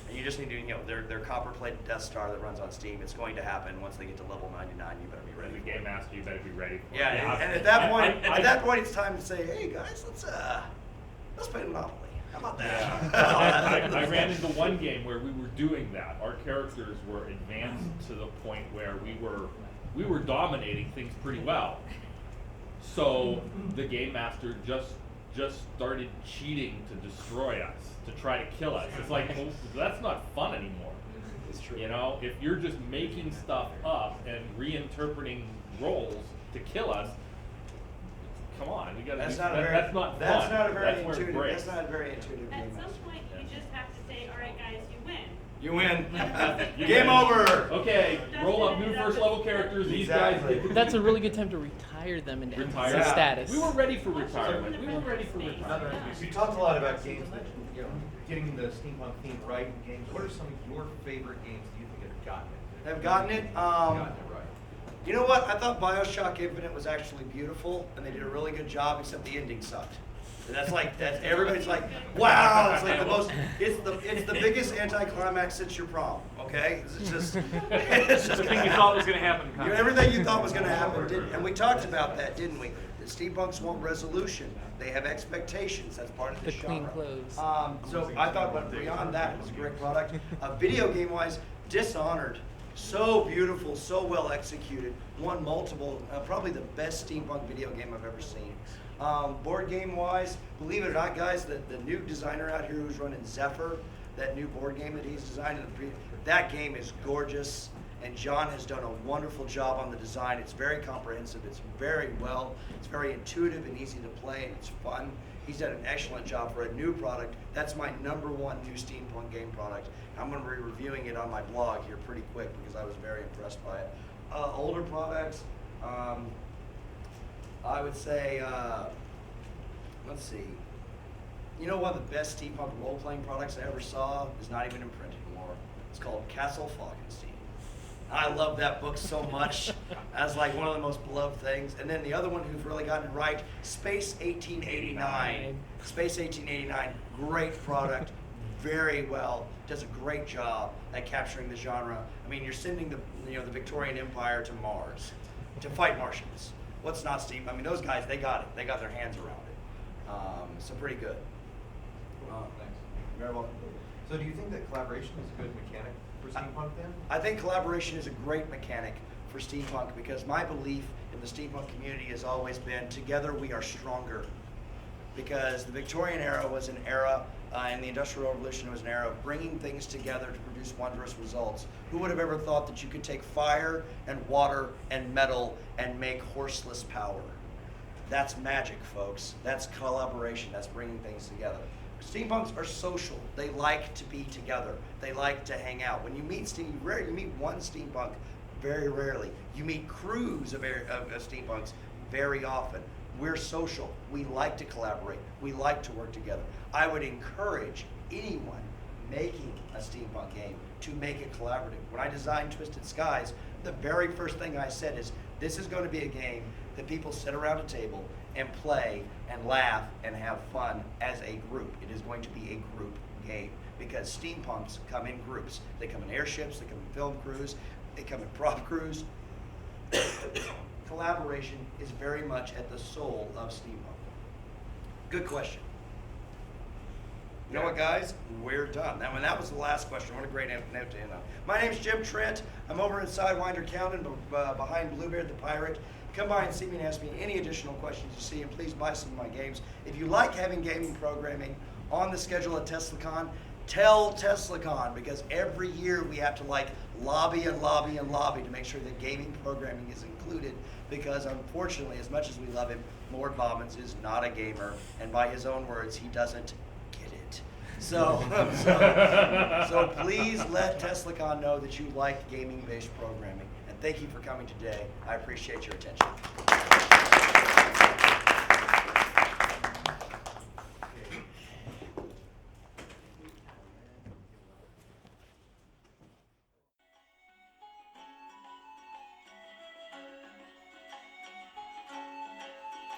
C: And you just need to, their copper-plated Death Star that runs on Steam. It's going to happen once they get to level 99. You better be ready.
E: As a game master, you better be ready for it.
C: Yeah, and at that point, it's time to say, hey guys, let's play Monopoly. How about that?
E: I ran into one game where we were doing that. Our characters were advanced to the point where we were dominating things pretty well. So the game master just started cheating to destroy us, to try to kill us. It's like, well, that's not fun anymore.
C: It's true.
E: If you're just making stuff up and reinterpreting roles to kill us, come on, we got to. That's not fun.
C: That's not a very
E: That's where it
C: intuitive.
E: breaks.
C: That's not a very intuitive
D: At
C: game
D: some
C: master.
D: point, you just have to say, all right, guys, you win.
C: You win.
E: You
C: Game
E: win.
C: over.
E: Okay, roll up new first level characters. These
C: Exactly.
E: guys get to
H: That's a really good time to retire them into
E: retire.
H: NPC status.
E: We were ready for retirement. We were ready for
D: Another
E: retirement.
I: You talked a lot about games that, getting the steampunk theme right in games. What are some of your favorite games that you think have gotten it?
C: Have gotten it.
I: Gotten it right.
C: You know what? I thought BioShock Infinite was actually beautiful, and they did a really good job, except the ending sucked. And that's everybody's like, wow! It's like the most. It's the biggest anticlimax since your prom. Okay, it's just
E: The thing you thought was going to happen.
C: everything you thought was going to happen didn't. And we talked about that, didn't we? The steampunks want resolution. They have expectations. That's part of the genre.
H: clean clothes.
C: So I thought, but beyond that, it was a great product. Video game wise, Dishonored. So beautiful, so well executed. Won multiple, probably the best steampunk video game I've ever seen. Board game wise, believe it or not, guys, the new designer out here who's running Zephyr, that new board game that he's designed, that game is gorgeous. And John has done a wonderful job on the design. It's very comprehensive. It's very intuitive and easy to play, and it's fun. He's done an excellent job for a new product. That's my #1 new steampunk game product. I'm going to be reviewing it on my blog here pretty quick because I was very impressed by it. Older products, I would say, let's see. You know, one of the best steampunk role-playing products I ever saw is not even in print anymore. It's called Castle Falkenstein. I love that book so much as like one of the most beloved things. And then the other one who's really gotten it right, Space 1889. Space 1889, great product, very well, does a great job at capturing the genre. I mean, you're sending the Victorian Empire to Mars to fight Martians. What's not steam? I mean, those guys, they got it. They got their hands around it. So pretty good.
I: Thanks.
C: Very welcome.
I: So do you think that collaboration is a good mechanic for steampunk then?
C: I think collaboration is a great mechanic for steampunk because my belief in the steampunk community has always been together we are stronger. Because the Victorian era was an era, and the Industrial Revolution was an era of bringing things together to produce wondrous results. Who would have ever thought that you could take fire and water and metal and make horseless power? That's magic, folks. That's collaboration. That's bringing things together. Steampunks are social. They like to be together. They like to hang out. When you meet you meet one steampunk very rarely. You meet crews of steampunks very often. We're social. We like to collaborate. We like to work together. I would encourage anyone making a steampunk game to make it collaborative. When I designed Twisted Skies, the very first thing I said is, this is going to be a game that people sit around a table and play and laugh and have fun as a group. It is going to be a group game because steampunks come in groups. They come in airships, they come in film crews, they come in prop crews. Collaboration is very much at the soul of steampunk. Good question. You know what, guys? We're done. That was the last question. What a great note to end on. My name's Jim Trent. I'm over in Sidewinder County behind Bluebeard the Pirate. Come by and see me and ask me any additional questions you see, and please buy some of my games. If you like having gaming programming on the schedule at TeslaCon, tell TeslaCon, because every year we have to lobby to make sure that gaming programming is included, because unfortunately, as much as we love him, Lord Bobbins is not a gamer, and by his own words, he doesn't get it. So please let TeslaCon know that you like gaming-based programming. And thank you for coming today. I appreciate your attention.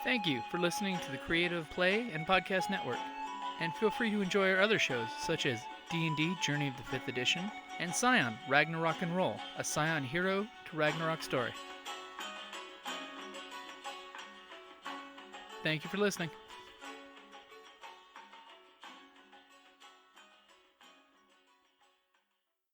A: Thank you for listening to the Creative Play and Podcast Network. And feel free to enjoy our other shows, such as D&D Journey of the 5th Edition, and Scion Ragnarok and Roll, a Scion hero to Ragnarok story. Thank you for listening.